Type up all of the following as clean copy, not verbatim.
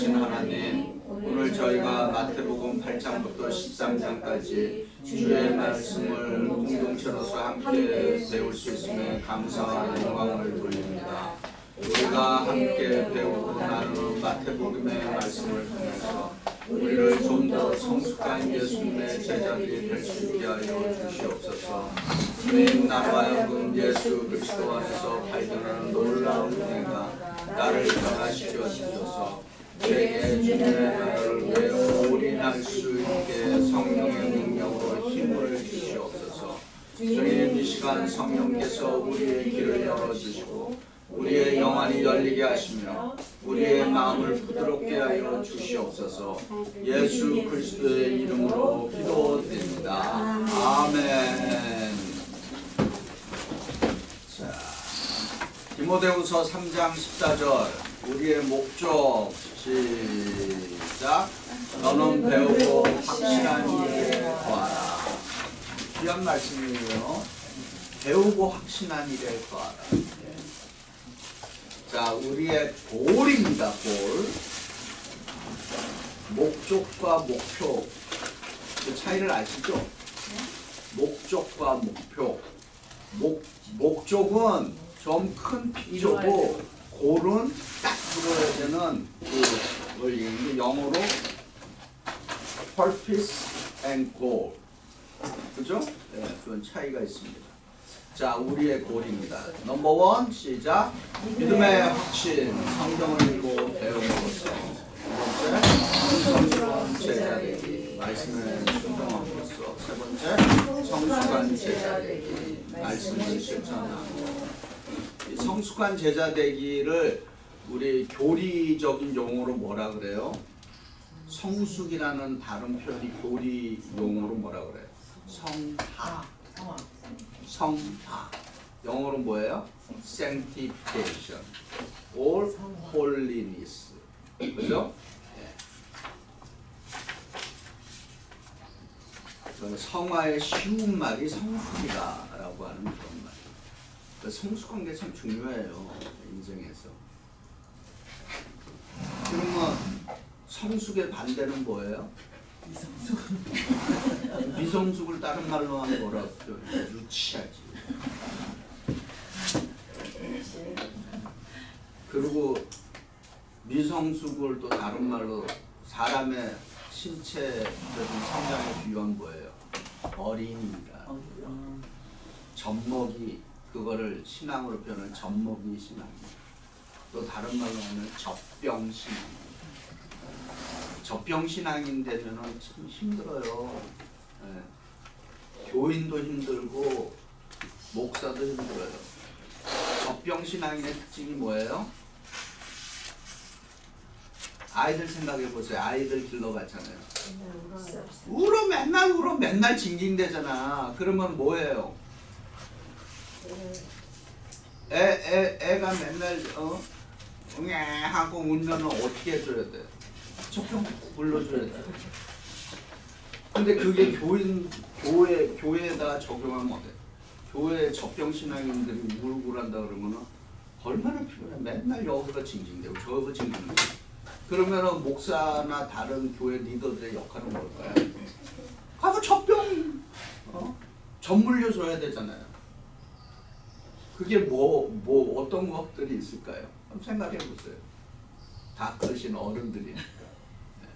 전능하신 하나님, 오늘 저희가 마태복음 8장부터 13장까지 주의 말씀을 공동체로서 함께 배울 수 있음에 감사와 영광을 돌립니다. 우리가 함께 배우고 나누는 마태복음의 말씀을 통해서 우리를 좀 더 성숙한 예수님의 제자들이 될 수 있게 하여 주시옵소서. 주님, 나로 하여금 예수 그리스도 안에서 발견하는 놀라운 은혜가 나를 변화시켜 주셔서 내게 주님의 나라를 위해 올인할 수 있게 성령의 능력으로 힘을 주시옵소서. 주님, 이 시간 성령께서 우리의 길을 열어주시고 우리의 영안이 열리게 하시며 우리의 마음을 부드럽게 하여 주시옵소서. 예수 그리스도의 이름으로 기도드립니다. 아멘. 자, 디모데후서 3장 14절 우리의 목적 시작. 너는 배우고 확실한 일에 거하라. 귀한 말씀이에요. 배우고 확신한 일에 거하라. 자, 우리의 골입니다. 골. 목적과 목표. 그 차이를 아시죠? 목적과 목표. 목적은 좀 큰 픽처고 골은 딱 들어야 되는 그걸 얘기하는데 영어로 purpose and goal. 그죠? 네, 그런 차이가 있습니다. 자, 우리의 골입니다. 넘버 원 시작. 믿음의 확신, 성경을 읽고 배움으로써. 두 번째, 성숙한 제자 되기, 말씀에 순종함으로써. 세 번째, 성숙한 제자 되기, 말씀을 실천하고. 이 성숙한 제자 되기를 우리 교리적인 용어로 뭐라 그래요? 성숙이라는 다른 표현이 교리 용어로 뭐라 그래요? 성화. 성화. 영어로 뭐예요? sanctification or holiness. 그죠? 네. 성화의 쉬운 말이 성숙이다라고 하는 그런 말. 성숙한 게 참 중요해요. 인생에서. 그러면 성숙의 반대는 뭐예요? 미성숙을 다른 말로 하면 뭐라고 표현해요? 유치하지. 그리고 미성숙을 또 다른 말로 사람의 신체적인 성장에 비유한 뭐예요? 어린이다. 젖먹이, 그거를 신앙으로 표현하는 젖먹이 신앙입니다. 또 다른 말로 하면 젖병신앙. 젖병신앙인데는 참 힘들어요. 네. 교인도 힘들고 목사도 힘들어요. 젖병신앙의 특징이 뭐예요? 아이들 생각해 보세요. 아이들 길러갔잖아요. 울어 맨날 울어 맨날 징징대잖아. 그러면 뭐예요? 애가 맨날 응애 하고 울면 어떻게 해줘야 돼? 젖병 불러줘야 돼. 근데 그게 교회에다가 적용하면 어때? 교회 젖병 신앙인들이 울고 한다 그러면은 얼마나 피곤해. 맨날 여기서 징징대고 저기서 징징대고. 그러면은 목사나 다른 교회 리더들의 역할은 뭘까요? 가서 젖병 젖 물려줘야 되잖아요. 그게 뭐 어떤 것들이 있을까요? 한번 생각해 보세요. 다 그러신 어른들이니까. 네.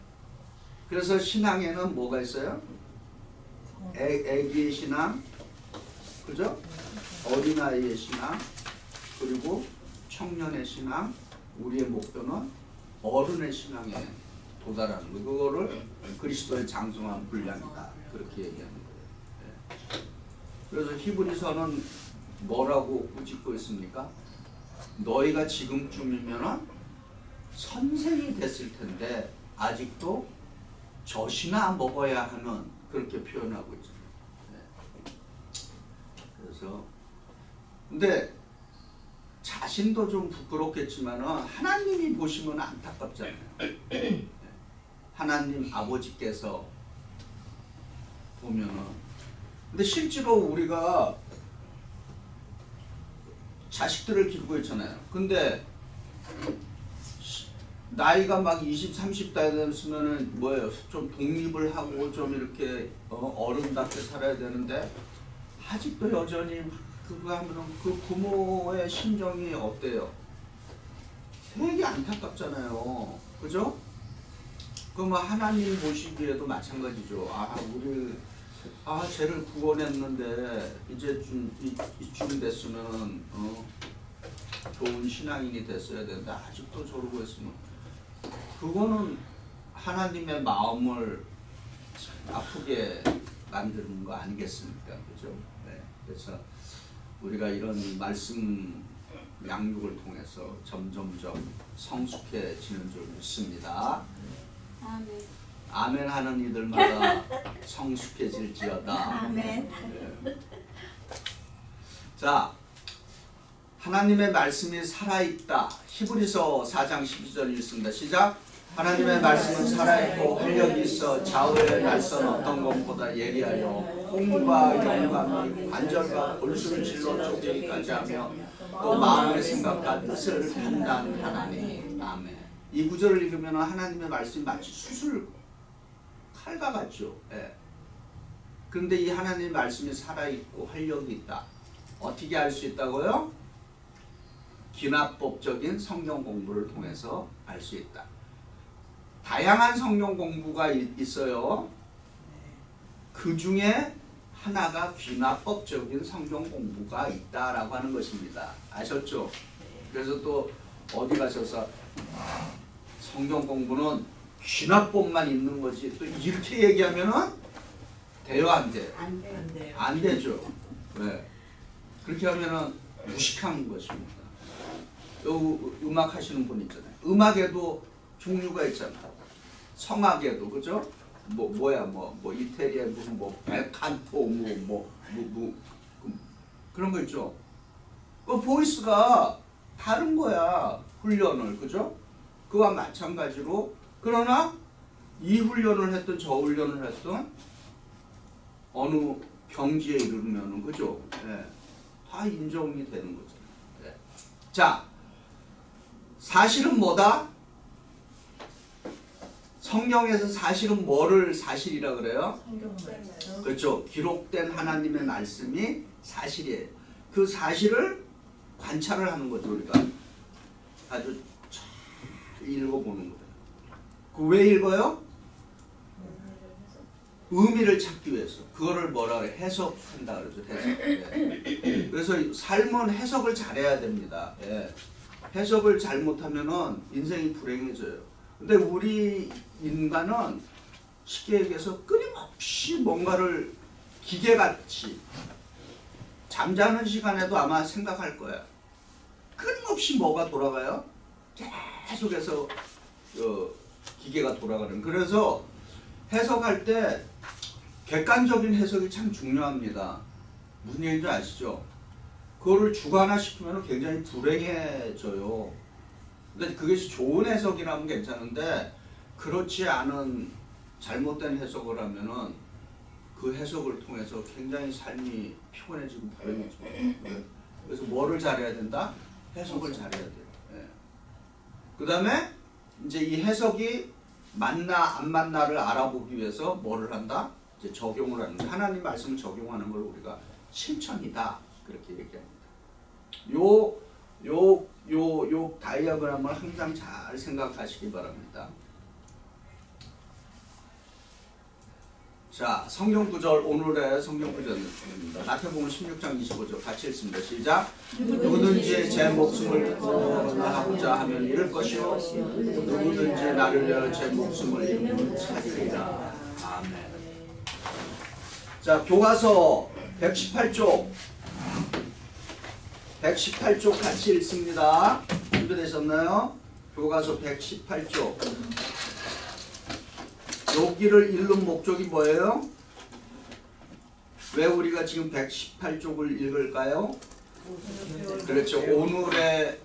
그래서 신앙에는 뭐가 있어요? 애기의 신앙, 그죠? 어린아이의 신앙, 그리고 청년의 신앙, 우리의 목표는 어른의 신앙에 도달하는 거. 그거를 그리스도의 장성한 분량이다. 그렇게 얘기하는 거예요. 네. 그래서 히브리서는 뭐라고 꾸짖고 있습니까? 너희가 지금쯤이면은 선생이 됐을 텐데 아직도 젖이나 먹어야 하는 그렇게 표현하고 있죠. 네. 그래서 근데 자신도 좀 부끄럽겠지만은 하나님이 보시면 안타깝잖아요. 네. 하나님 아버지께서 보면은 근데 실제로 우리가 자식들을 기르고 있잖아요. 근데 나이가 막 20, 30대 되면은 뭐예요? 좀 독립을 하고 좀 이렇게 어른답게 살아야 되는데 아직도 여전히 그거 하면은 그 부모의 심정이 어때요? 되게 안타깝잖아요. 그죠? 그 뭐 하나님 보시기에도 마찬가지죠. 쟤를 구원했는데 이제 이쯤 됐으면 좋은 신앙인이 됐어야 되는데 아직도 저러고 있으면 그거는 하나님의 마음을 아프게 만드는 거 아니겠습니까? 그죠? 네. 그래서 우리가 이런 말씀 양육을 통해서 점점점 성숙해지는 줄 믿습니다. 아멘. 아멘 하는 이들마다 성숙해질지어다. 아멘. 네. 자, 하나님의 말씀이 살아있다. 히브리서 4장 12절 읽습니다. 시작. 하나님의 말씀은 살아있고 활력이 있어 좌우의 날선 어떤 것보다 예리하여 홍과 영감이 관절과 골수를 질러 쪼개기까지 하며 또 마음의 생각과 뜻을 판단하나니. 아멘. 이 구절을 읽으면 하나님의 말씀이 마치 수술 칼과 같죠. 예. 그런데 이 하나님의 말씀이 살아있고 활력이 있다. 어떻게 알 수 있다고요? 기납법적인 성경 공부를 통해서 알 수 있다. 다양한 성경 공부가 있어요. 그 중에 하나가 귀납법적인 성경 공부가 있다라고 하는 것입니다. 아셨죠? 그래서 또 어디 가셔서 성경 공부는 귀납법만 있는 거지 또 이렇게 얘기하면은 돼요, 안 돼요? 안 돼요. 안 되죠. 왜? 그렇게 하면은 무식한 것입니다. 음악 하시는 분 있잖아요. 음악에도 종류가 있잖아요. 성악에도 그죠? 뭐 이태리에 무슨 뭐 벨칸토 그런 거 있죠. 그 보이스가 다른 거야. 훈련을 그죠? 그와 마찬가지로 그러나 이 훈련을 했든 저 훈련을 했든 어느 경지에 이르면은 그죠? 네. 다 인정이 되는 거죠. 네. 자, 사실은 뭐다? 성경에서 사실은 뭐를 사실이라 그래요? 그렇죠. 기록된 하나님의 말씀이 사실이에요. 그 사실을 관찰을 하는 거죠. 우리가 아주 잘 읽어보는 거예요. 그 왜 읽어요? 의미를 찾기 위해서. 그거를 뭐라 그래? 해석한다 그러죠. 해석. 예. 그래서 삶은 해석을 잘해야 됩니다. 예. 해석을 잘못하면은 인생이 불행해져요. 근데 우리 인간은 쉽게 얘기해서 끊임없이 뭔가를 기계같이 잠자는 시간에도 아마 생각할 거야. 끊임없이 뭐가 돌아가요? 계속해서 기계가 돌아가는. 그래서 해석할 때 객관적인 해석이 참 중요합니다. 무슨 얘기인지 아시죠? 그거를 주관화시키면 굉장히 불행해져요. 근데 그것이 좋은 해석이라면 괜찮은데 그렇지 않은 잘못된 해석을 하면은 그 해석을 통해서 굉장히 삶이 피곤해지고 불행해져요. 그래서 뭐를 잘해야 된다? 해석을 잘해야 돼요. 예. 그 다음에 이제 이 해석이 맞나 안 맞나를 알아보기 위해서 뭐를 한다? 이제 적용을 하는 거예요. 하나님 말씀을 적용하는 걸 우리가 실천이다. 그렇게 얘기합니다. 요 다이어그램을 항상 잘 생각하시기 바랍니다. 자, 성경 구절, 오늘의 성경 구절입니다. 마태복음 16장 25절 같이 읽습니다. 시작. 누구든지 제 목숨을 구원하고자 하면 잃을 것이요 누구든지 나를 위하여 제 목숨을 잃으면 찾으리라. 아멘. 자, 교과서 118쪽 같이 읽습니다. 준비되셨나요? 교과서 118쪽. 여기를 읽는 목적이 뭐예요? 왜 우리가 지금 118쪽을 읽을까요? 그렇죠. 오늘의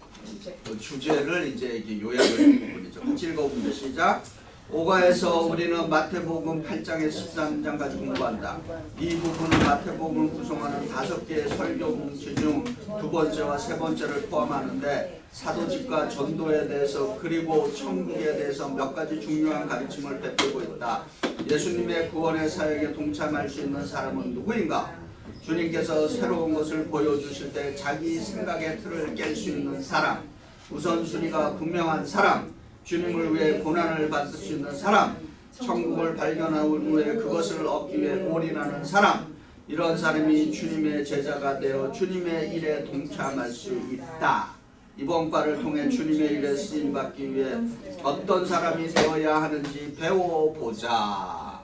주제를 이제 요약을 한 부분이죠. 같이 읽어봅니다. 시작. 오가에서 우리는 마태복음 8장에 13장까지 공부한다. 이 부분은 마태복음을 구성하는 5개의 설교 뭉치 중 2번째와 3번째를 포함하는데 사도직과 전도에 대해서 그리고 천국에 대해서 몇 가지 중요한 가르침을 베풀고 있다. 예수님의 구원의 사역에 동참할 수 있는 사람은 누구인가? 주님께서 새로운 것을 보여주실 때 자기 생각의 틀을 깰 수 있는 사람, 우선순위가 분명한 사람, 주님을 위해 고난을 받을 수 있는 사람, 천국을 발견한 후에 그것을 얻기 위해 올인하는 사람, 이런 사람이 주님의 제자가 되어 주님의 일에 동참할 수 있다. 이번 과를 통해 주님의 일에 쓰임받기 위해 어떤 사람이 되어야 하는지 배워보자.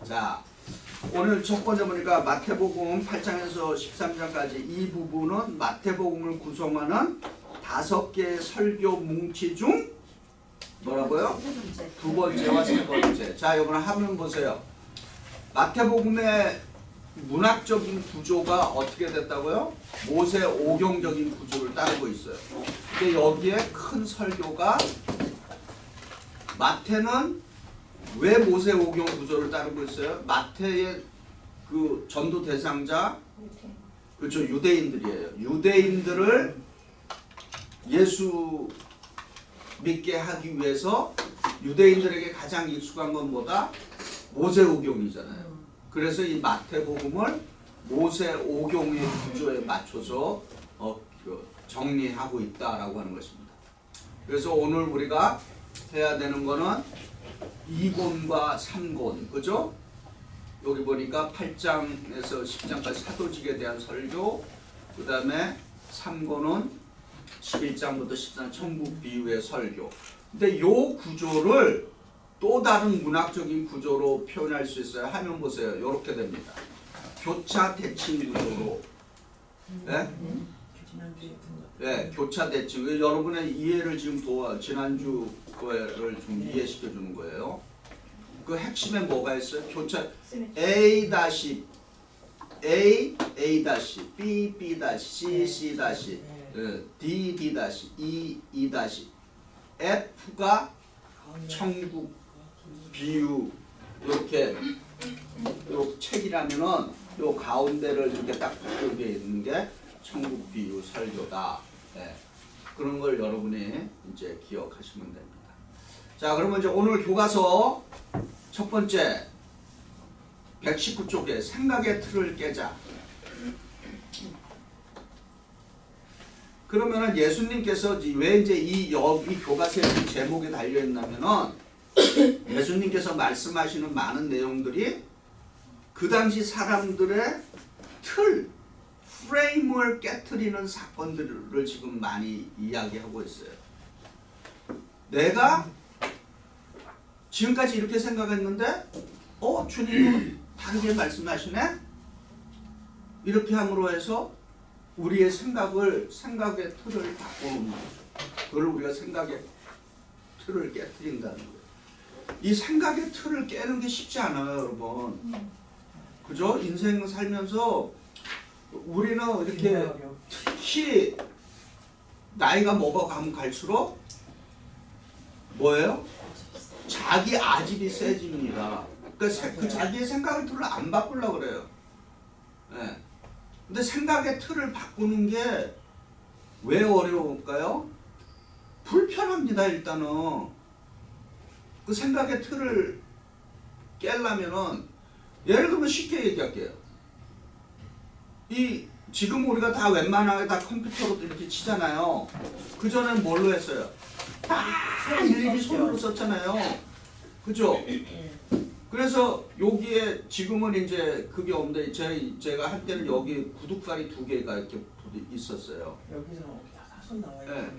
자, 오늘 첫 번째 보니까 마태복음 8장에서 13장까지 이 부분은 마태복음을 구성하는 5개의 설교 뭉치 중 뭐라고요? 2번째와 3번째. 자, 이번에 화면 보세요. 마태복음의 문학적인 구조가 어떻게 됐다고요? 모세 오경적인 구조를 따르고 있어요. 근데 여기에 큰 설교가 마태는 왜 모세 오경 구조를 따르고 있어요? 마태의 그 전도 대상자 그렇죠, 유대인들이에요. 유대인들을 예수 믿게 하기 위해서 유대인들에게 가장 익숙한 건 뭐다? 모세오경이잖아요. 그래서 이 마태복음을 모세오경의 구조에 맞춰서 정리하고 있다라고 하는 것입니다. 그래서 오늘 우리가 해야 되는 거는 2권과 3권, 그죠? 여기 보니까 8장에서 10장까지 사도직에 대한 설교, 그 다음에 3권은 11장부터 14장 천국 비유의 설교. 근데 요 구조를 또 다른 문학적인 구조로 표현할 수 있어요. 화면 보세요. 이렇게 됩니다. 교차 대칭 구조로. 네? 네, 교차 대칭. 여러분의 이해를 지금 지난주 거를 좀 이해시켜 주는 거예요. 그 핵심에 뭐가 있어요? 교차 A 다시 A A 다시 B B 다시 C C 다시 D D 다시 E E 다시 F가 천국 비유 이렇게 요 책이라면은 요 가운데를 이렇게 딱 여기에 있는 게 천국 비유 설교다. 네. 그런 걸 여러분이 이제 기억하시면 됩니다. 자, 그러면 이제 오늘 교과서 첫 번째 119쪽에 생각의 틀을 깨자. 그러면은 예수님께서 왜 이제 이 교과서에 제목이 달려 있냐면은 예수님께서 말씀하시는 많은 내용들이 그 당시 사람들의 틀, 프레임을 깨트리는 사건들을 지금 많이 이야기하고 있어요. 내가 지금까지 이렇게 생각했는데 주님은 다르게 말씀하시네? 이렇게 함으로 해서 우리의 생각의 틀을 바꾸는 거죠. 그걸 우리가 생각의 틀을 깨트린다는 거예요. 이 생각의 틀을 깨는 게 쉽지 않아요, 여러분. 그죠? 인생 살면서 우리는 이렇게 특히 나이가 먹어가면 갈수록 뭐예요? 자기 아집이 세집니다. 그러니까 그 자기의 생각의 틀을 안 바꾸려고 그래요. 네. 근데 생각의 틀을 바꾸는 게 왜 어려울까요? 불편합니다. 일단은 그 생각의 틀을 깨려면은 예를 들면 쉽게 얘기할게요. 지금 우리가 다 웬만하게 다 컴퓨터로 이렇게 치잖아요. 그 전엔 뭘로 했어요? 다 일일이 손으로 썼잖아요. 그죠? 그래서 여기에 지금은 이제 그게 없는데 제가 할 때는 여기 구두가리 2개가 이렇게 있었어요. 여기서 다 손 나와요. 네.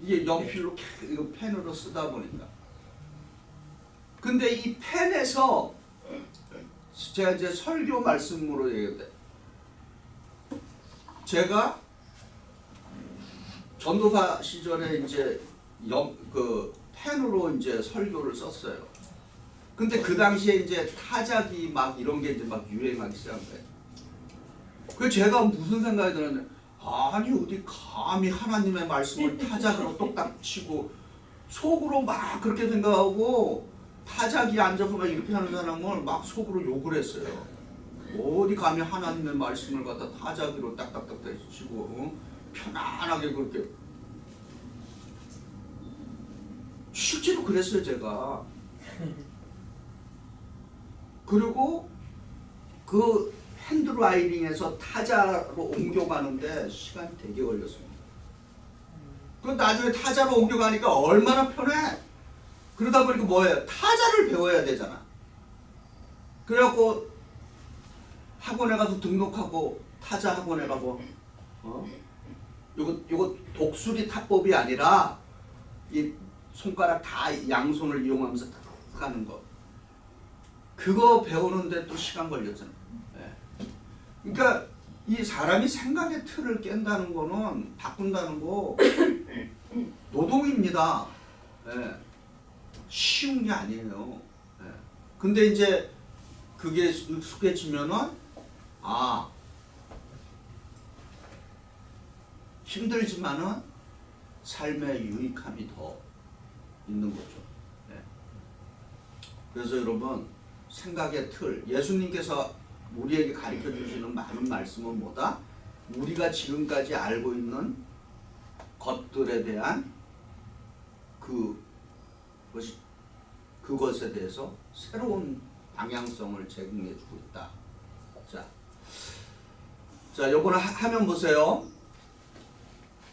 이게 연필로 이거 펜으로 쓰다 보니까. 근데 이 펜에서 제가 이제 설교 말씀으로 얘기했대. 제가 전도사 시절에 이제 그 펜으로 이제 설교를 썼어요. 근데 그 당시에 이제 타작이 막 이런 게 이제 막 유행하기 시작한 거예요. 그래서 제가 무슨 생각이 들었는데, 아니 어디 감히 하나님의 말씀을 타작으로 똑딱 치고 속으로 막 그렇게 생각하고 타자기 앉아서 막 이렇게 하는 사람을 막 속으로 욕을 했어요. 어디 감히 하나님의 말씀을 갖다 타자기로 딱딱딱 치고 편안하게 그렇게. 실제로 그랬어요 제가. 그리고 그 핸드라이팅에서 타자로 옮겨가는데 시간이 되게 걸렸습니다. 그 나중에 타자로 옮겨가니까 얼마나 편해. 그러다 보니까 뭐예요? 타자를 배워야 되잖아. 그래갖고 학원에 가서 등록하고 타자 학원에 가고 요거 독수리 타법이 아니라 이 손가락 다 양손을 이용하면서 탁 하는 거. 그거 배우는데 또 시간 걸렸잖아. 네. 그러니까 이 사람이 생각의 틀을 깬다는 거는 바꾼다는 거 노동입니다. 네. 쉬운 게 아니에요. 네. 근데 이제 그게 익숙해지면은 힘들지만은 삶의 유익함이 더 있는 거죠. 네. 그래서 여러분 생각의 틀, 예수님께서 우리에게 가르쳐 주시는 많은 말씀은 뭐다? 우리가 지금까지 알고 있는 것들에 대한 그것에 대해서 새로운 방향성을 제공해 주고 있다. 자, 요거는 화면 보세요.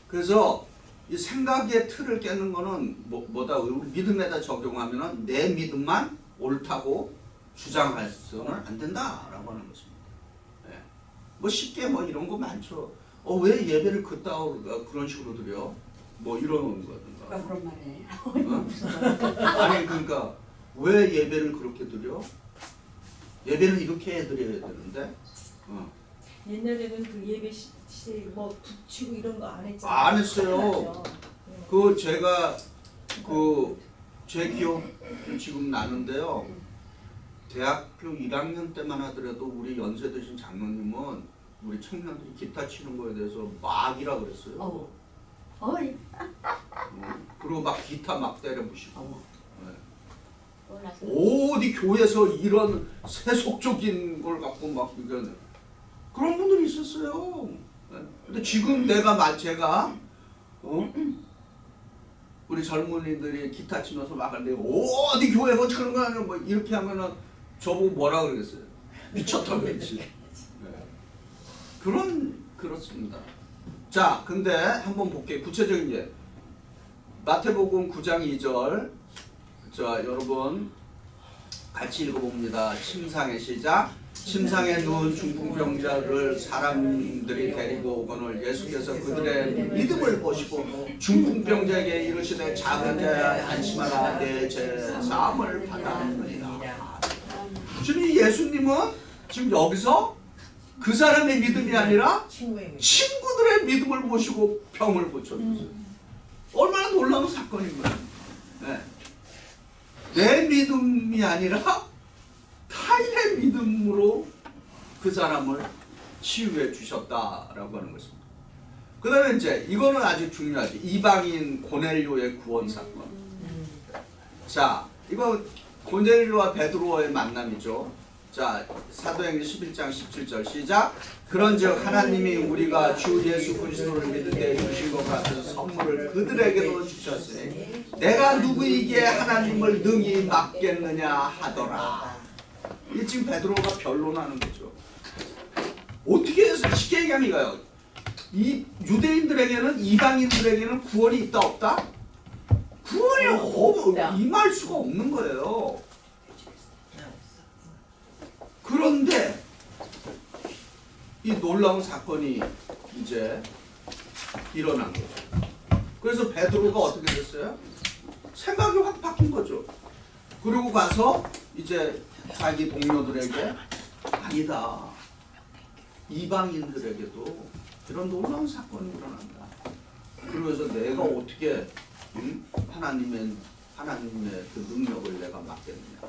그래서 이 생각의 틀을 깨는 거는 뭐다? 믿음에다 적용하면은 내 믿음만 옳다고 주장해서는 안 된다라고 하는 것입니다. 네. 뭐 쉽게 뭐 이런 거 많죠. 왜 예배를 그런 식으로 드려? 뭐 이런 거든가. 그런 말이에요. 아니 그러니까 왜 예배를 그렇게 드려? 예배는 이렇게 해드려야 되는데. 옛날에는 그 예배 뭐 붙이고 이런 거 안 했잖아요. 안 했어요. 제가 제 기억 지금 나는데요. 대학교 1학년 때만 하더라도 우리 연세 드신 장로님은 우리 청년들이 기타 치는 거에 대해서 막이라 그랬어요. 그리고 막 기타 막 때려부시고. 네. 어디 교회에서 이런 세속적인 걸 갖고 막 이런 그런 분들이 있었어요. 네. 근데 지금 제가 우리 젊은이들이 기타 치면서 막 하는데 어디 교회에서 치는 거 아니야? 뭐 이렇게 하면은 저보고 뭐라 그러겠어요? 미쳤다 그랬지. 네. 그렇습니다. 자, 근데 한번 볼게요. 구체적인 게 마태복음 9장 2절. 자, 여러분 같이 읽어봅니다. 침상의 시작. 침상에 누운 중풍병자를 사람들이 데리고 오거늘 예수께서 그들의 믿음을 보시고 중풍병자에게 이르시되 작은 자야 안심하라 내 죄 사함을 받았느니라. 주님 예수님은 지금 여기서 그 사람의 믿음이 아니라 친구들의 믿음을 보시고 병을 고쳐주세요. 얼마나 놀라운 사건인 거예요. 네. 내 믿음이 아니라 타인의 믿음으로 그 사람을 치유해 주셨다라고 하는 것입니다. 그 다음에 이제 이거는 아주 중요하지. 이방인 고넬료의 구원 사건. 자, 이거 고넬료와 베드로의 만남이죠. 자, 사도행전 11장 17절 시작. 그런즉 하나님이 우리가 주 예수 그리스도를 믿을 때 주신 것 같은 선물을 그들에게도 주셨으니 내가 누구에게 하나님을 능히 맡겠느냐 하더라. 이 지금 베드로가 변론하는 거죠. 어떻게 해서 쉽게 얘기하면 이거예요. 이 유대인들에게는 이방인들에게는 구원이 있다 없다? 구원이 임할 수가 없는 거예요. 그런데 이 놀라운 사건이 이제 일어난 거죠. 그래서 베드로가 어떻게 됐어요? 생각이 확 바뀐 거죠. 그리고 가서 이제 자기 동료들에게 아니다. 이방인들에게도 이런 놀라운 사건이 일어난다. 그러면서 내가 어떻게 하나님의 그 능력을 내가 맡겠느냐.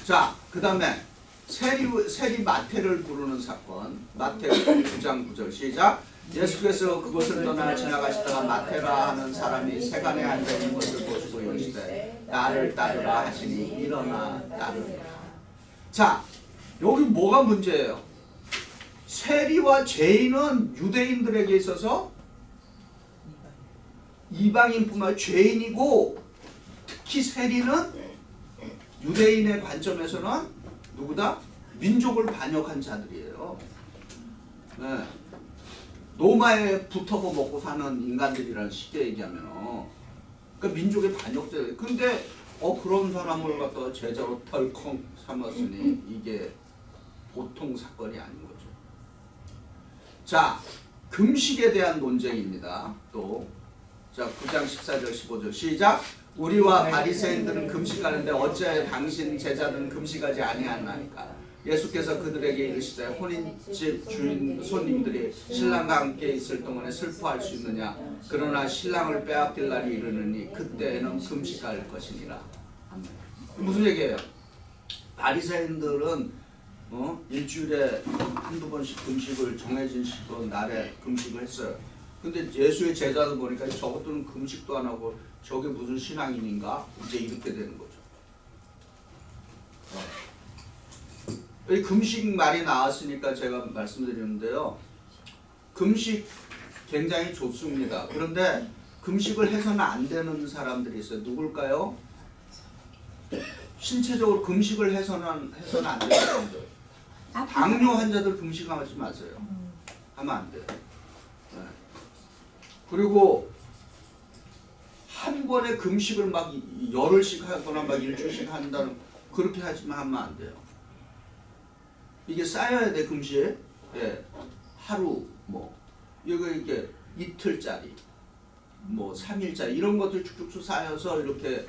자, 그 다음에 세리 마태를 부르는 사건. 마태 9장 9절 시작. 예수께서 그곳을 떠나 지나가시다가 마태라 하는 사람이 세간에 앉아있는 것을 보시고 이르시되 나를 따르라 하시니 일어나 따르라. 자, 여기 뭐가 문제예요? 세리와 죄인은 유대인들에게 있어서 이방인뿐만 아니라 죄인이고, 특히 세리는 유대인의 관점에서는 누구다? 민족을 반역한 자들이에요. 네. 로마에 붙어서 먹고 사는 인간들이란 쉽게 얘기하면, 그러니까 민족의 반역자예요. 근데 그런 사람을 갖다가 제자로 덜컹 삼았으니 이게 보통 사건이 아닌 거죠. 자, 금식에 대한 논쟁입니다. 또 자, 9장 14절 15절 시작. 우리와 바리새인들은 금식하는데 어찌하여 당신 제자들은 금식하지 아니하나이까. 예수께서 그들에게 이르시되 혼인집 주인 손님들이 신랑과 함께 있을 동안에 슬퍼할 수 있느냐. 그러나 신랑을 빼앗길 날이 이르느니 그때에는 금식할 것이니라. 무슨 얘기예요? 바리새인들은 일주일에 한두 번씩 금식을 정해진 날에 금식을 했어요. 근데 예수의 제자들 보니까 저것들은 금식도 안 하고 저게 무슨 신앙인인가? 이제 이렇게 되는 거죠. 이 금식 말이 나왔으니까 제가 말씀드리는데요. 금식 굉장히 좋습니다. 그런데 금식을 해서는 안 되는 사람들이 있어요. 누굴까요? 신체적으로 금식을 해서는 안 되는 사람들. 당뇨 환자들 금식하지 마세요. 하면 안 돼요. 네. 그리고 한 번에 금식을 막 열흘씩 하거나 막 일주일씩 한다는, 그렇게 하면 안 돼요. 이게 쌓여야 돼. 금식. 예. 하루 이게 이틀짜리, 3일짜리 이런 것들 쭉쭉쭉 쌓여서 이렇게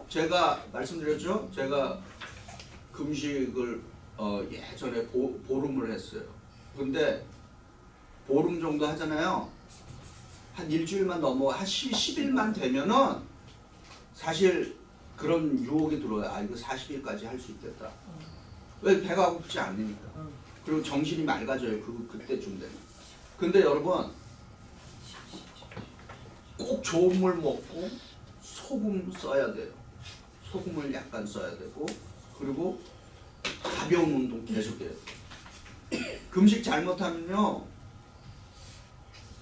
제가 말씀드렸죠. 제가 금식을 예전에 보름을 했어요. 근데 보름 정도 하잖아요. 한 일주일만 넘어 한 10일만 되면은 사실 그런 유혹이 들어요. 이거 40일까지 할 수 있겠다. 왜? 배가 고프지 않으니까. 그리고 정신이 맑아져요. 그때쯤 되면. 근데 여러분 꼭 좋은 물 먹고 소금 써야 돼요. 소금을 약간 써야 되고, 그리고 가벼운 운동 계속해요. 금식 잘못하면요,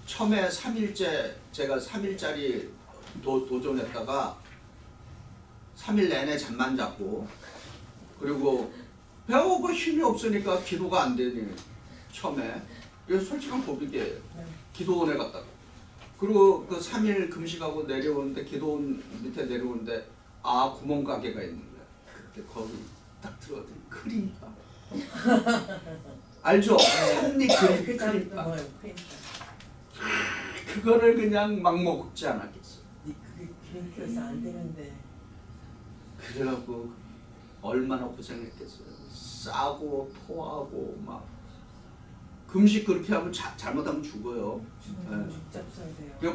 처음에 3일째 제가 3일짜리 도전했다가 3일 내내 잠만 잤고, 그리고 배가 고파 힘이 없으니까 기도가 안 되니 처음에. 이거 솔직한 고백이에요. 기도원에 갔다가. 그리고 그 3일 금식하고 내려오는데, 기도원 밑에 내려오는데 구멍가게가 있는 거야. 그때 거기 딱 들어갔더니 크림빵. 알죠? 한입 크림빵. 그거를 그냥 막 먹지 않았겠어. 그게 기름기여서 안 되는데. 그래갖고 얼마나 고생했겠어요. 싸고 토하고 막. 금식 그렇게 하면 잘못하면 죽어요. 네.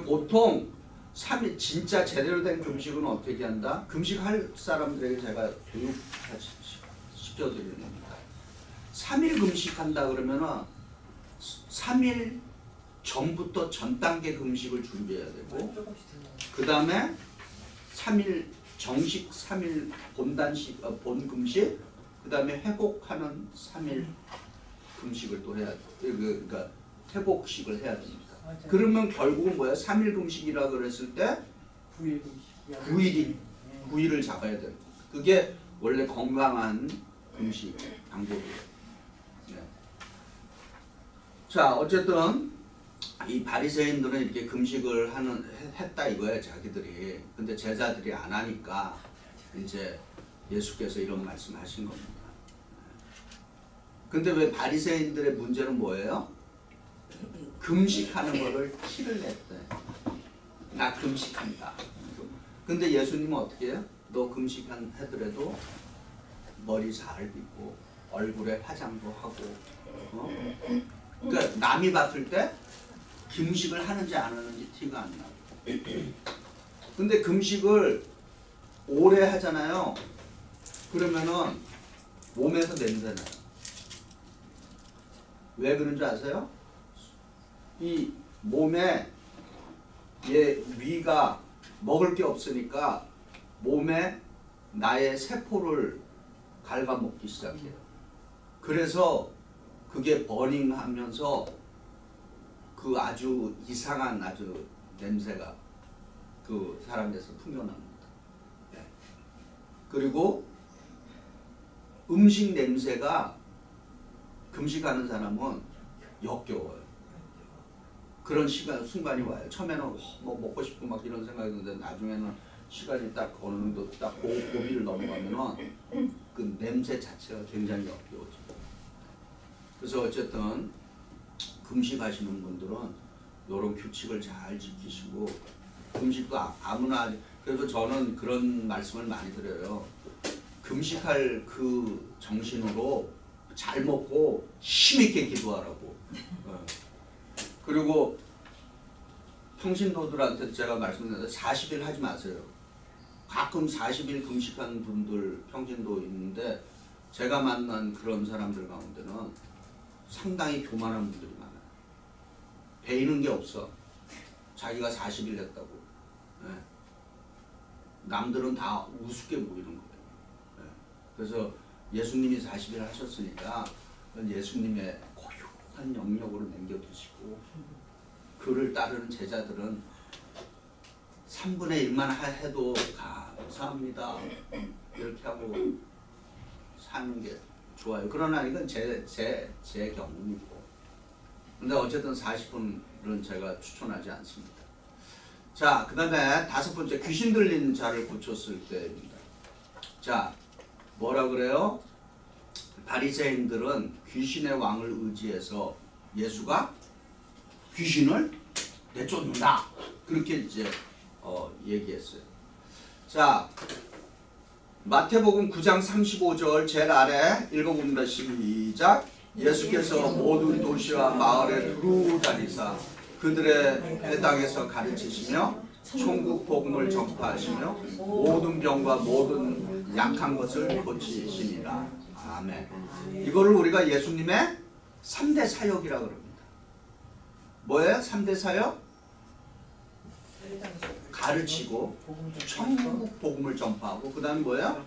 보통 3일 진짜 제대로 된 금식은 어떻게 한다? 금식할 사람들에게 제가 교육시켜드리는 겁니다. 3일 금식한다 그러면은 3일 전부터 전 단계 금식을 준비해야 되고, 그 다음에 3일 정식 3일 본 금식, 그 다음에 회복하는 3일 금식을 또 해야 돼. 그러니까 회복식을 해야 됩니다. 맞아요. 그러면 결국은 뭐야? 3일 금식이라 그랬을 때 9일 금식. 9일을 잡아야 되는 거예요. 그게 원래 건강한 금식 방법이에요. 네. 자, 어쨌든 이 바리새인들은 이렇게 금식을 했다 이거예요, 자기들이. 근데 제자들이 안 하니까 이제 예수께서 이런 말씀하신 겁니다. 근데 왜 바리새인들의 문제는 뭐예요? 금식하는 거를 티를 냈대. 나 금식한다. 근데 예수님은 어떻게 해요? 너 금식하더라도 머리 잘 빗고 얼굴에 화장도 하고, 그러니까 남이 봤을 때 금식을 하는지 안 하는지 티가 안 나요. 근데 금식을 오래 하잖아요. 그러면은 몸에서 냄새 나요. 왜 그런지 아세요? 이 몸에 위가 먹을 게 없으니까 몸에 나의 세포를 갉아먹기 시작해요. 그래서 그게 버닝하면서 그 아주 이상한 아주 냄새가 그 사람에서 풍겨납니다. 네. 그리고 음식 냄새가 금식하는 사람은 역겨워요. 그런 순간이 와요. 처음에는 뭐 먹고 싶고 막 이런 생각이 드는데 나중에는 시간이 딱 어느 정도 딱 고비를 넘어가면은 그 냄새 자체가 굉장히 역겨워져요. 그래서 어쨌든 금식하시는 분들은 이런 규칙을 잘 지키시고, 금식도 아무나, 그래도 저는 그런 말씀을 많이 드려요. 금식할 그 정신으로 잘 먹고 힘있게 기도하라고. 그리고 평신도들한테 제가 말씀드렸는데 40일 하지 마세요. 가끔 40일 금식한 분들 평신도 있는데 제가 만난 그런 사람들 가운데는 상당히 교만한 분들이 많아요. 배이는 게 없어. 자기가 40일 했다고. 네. 남들은 다 우습게 보이는 거예요. 네. 그래서 예수님이 40일 하셨으니까 예수님의 고유한 영역으로 남겨두시고, 그를 따르는 제자들은 3분의 1만 해도 감사합니다 이렇게 하고 사는 게 좋아요. 그러나 이건 제 경험이고, 근데 어쨌든 40분은 제가 추천하지 않습니다. 자, 그 다음에 5번째, 귀신 들린 자를 고쳤을 때입니다. 자, 뭐라 그래요? 바리새인들은 귀신의 왕을 의지해서 예수가 귀신을 내쫓는다, 그렇게 이제 얘기했어요. 자, 마태복음 9장 35절 제일 아래 읽어봅니다. 시작. 예수께서 모든 도시와 마을에 두루 다니사 그들의 회당에서 가르치시며 천국 복음을 전파하시며 모든 병과 모든 약한 것을 고치시니라. 아멘. 이거를 우리가 예수님의 3대 사역이라고 그럽니다. 뭐예요? 3대 사역? 가르치고 천국 복음을 전파하고, 그 다음에 뭐예요?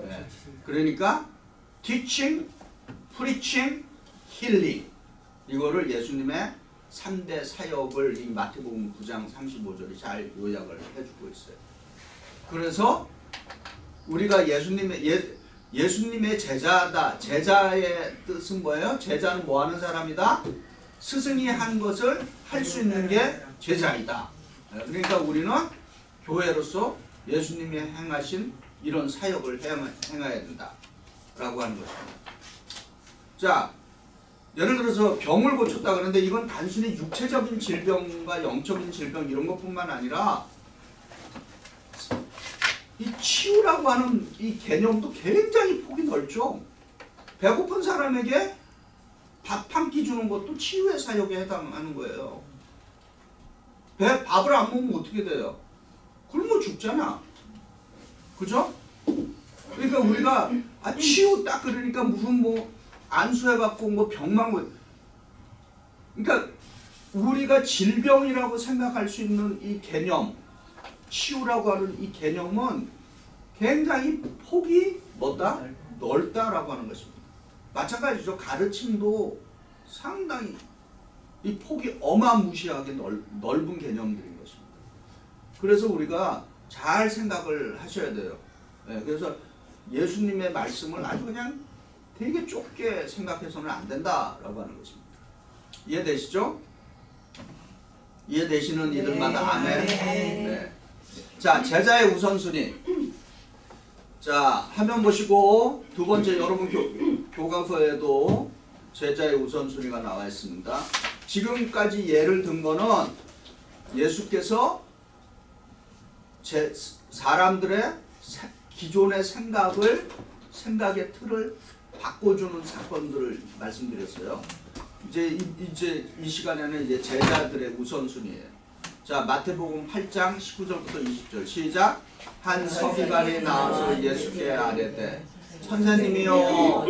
네. 그러니까 teaching, preaching, healing, 이거를 예수님의 3대 사역을 이 마태복음 9장 35절이 잘 요약을 해주고 있어요. 그래서 우리가 예수님의 제자다. 제자의 뜻은 뭐예요? 제자는 뭐 하는 사람이다? 스승이 한 것을 할 수 있는 게 제자이다. 그러니까 우리는 교회로서 예수님이 행하신 이런 사역을 행해야 된다 라고 하는 것입니다. 자, 예를 들어서 병을 고쳤다 그러는데 이건 단순히 육체적인 질병과 영적인 질병 이런 것뿐만 아니라 이 치유라고 하는 이 개념도 굉장히 폭이 넓죠. 배고픈 사람에게 밥 한 끼 주는 것도 치유의 사역에 해당하는 거예요. 밥을 안 먹으면 어떻게 돼요? 굶어 죽잖아. 그죠? 그러니까 우리가 치유 딱 그러니까 무슨 뭐 안수해갖고 뭐 병만 거. 그러니까 우리가 질병이라고 생각할 수 있는 이 개념, 치유라고 하는 이 개념은 굉장히 폭이 뭐다? 넓다라고 하는 것입니다. 마찬가지죠. 가르침도 상당히 이 폭이 어마무시하게 넓은 개념들인 것입니다. 그래서 우리가 잘 생각을 하셔야 돼요. 네, 그래서 예수님의 말씀을 아주 그냥 되게 좁게 생각해서는 안 된다라고 하는 것입니다. 이해되시죠? 이해되시는 이들마다 아멘. 네. 자, 제자의 우선순위. 자, 화면 보시고 두 번째, 여러분 교과서에도 제자의 우선순위가 나와 있습니다. 지금까지 예를 든 거는 예수께서 사람들의 기존의 생각의 틀을 바꿔주는 사건들을 말씀드렸어요. 이제 이 시간에는 이제 제자들의 우선순위예요. 자, 마태복음 8장 19절부터 20절 시작. 한 서기관이 나와서 예수께 아뢰되 선생님이여,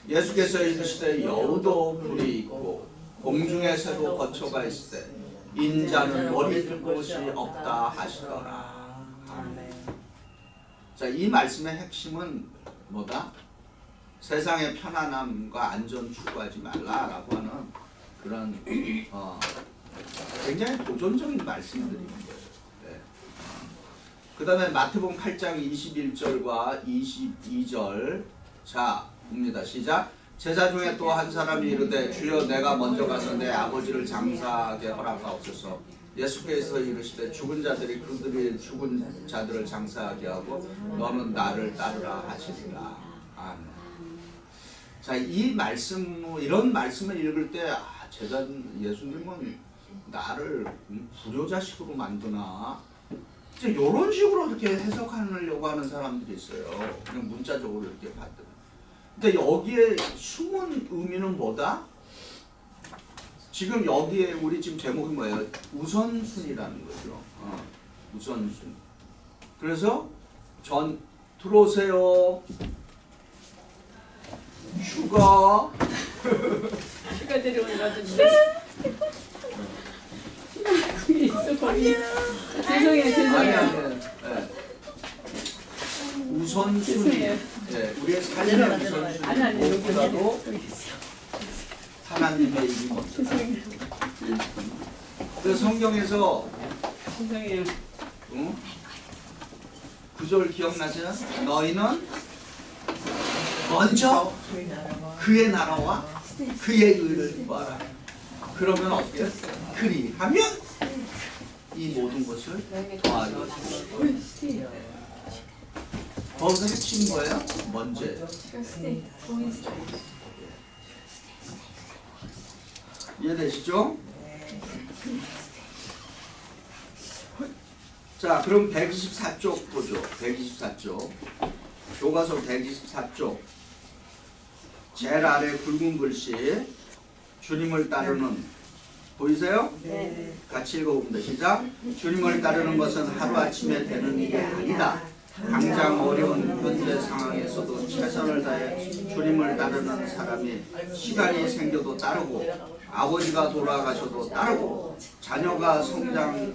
예수께서 이르시되 여우도 뿔이 있고 공중의 새도 거처가 있으되 인자는 머리 들 곳이 없다 하시더라. 자, 이 말씀의 핵심은 뭐다? 세상의 편안함과 안전 추구하지 말라라고 하는 그런 굉장히 도전적인 말씀들인 거예요. 네. 그 다음에 마태복음 8장 21절과 22절 자 봅니다. 시작. 제자 중에 또 한 사람이 이르되 주여 내가 먼저 가서 내 아버지를 장사하게 허락하옵소서. 예수께서 이르시되 죽은 자들이 그들이 죽은 자들을 장사하게 하고 너는 나를 따르라 하시리라. 아멘. 자, 이 말씀 이런 말씀을 읽을 때 제자 예수님은 나를 불효자식으로 만드나? 이제 이런 식으로 이렇게 해석하려고 하는 사람들이 있어요. 그냥 문자적으로 이렇게 받든. 근데 여기에 숨은 의미는 뭐다? 지금 여기에 우리 지금 제목이 뭐예요? 우선순위라는 거죠. 우선순위. 그래서 들어오세요. 휴가. 휴가 데려오라던데. 그게 있어 거기. 죄송해요. 아니. 네. 우선순위. 네, 우리의 삶의 우선순위 무엇보다도 하나님의 일이 먼저. 그래서 성경에서 죄송해요. 구절 기억나세요? 너희는 먼저 그의 나라와 그의 의를 구하라. 그러면 어때요? 그리하면 이 모든 것을 더하리라. 거기서 핵심인 거예요? 먼저예요. 이해되시죠? 자, 그럼 124쪽 보죠. 124쪽. 교과서 124쪽. 제일 아래 굵은 글씨 주님을 따르는 보이세요? 네. 같이 읽어봅니다. 시작. 주님을 따르는 것은 하루아침에 되는 일이 아니다. 당장 어려운 현재 상황에서도 최선을 다해 주님을 따르는 사람이 시간이 생겨도 따르고 아버지가 돌아가셔도 따르고 자녀가 성장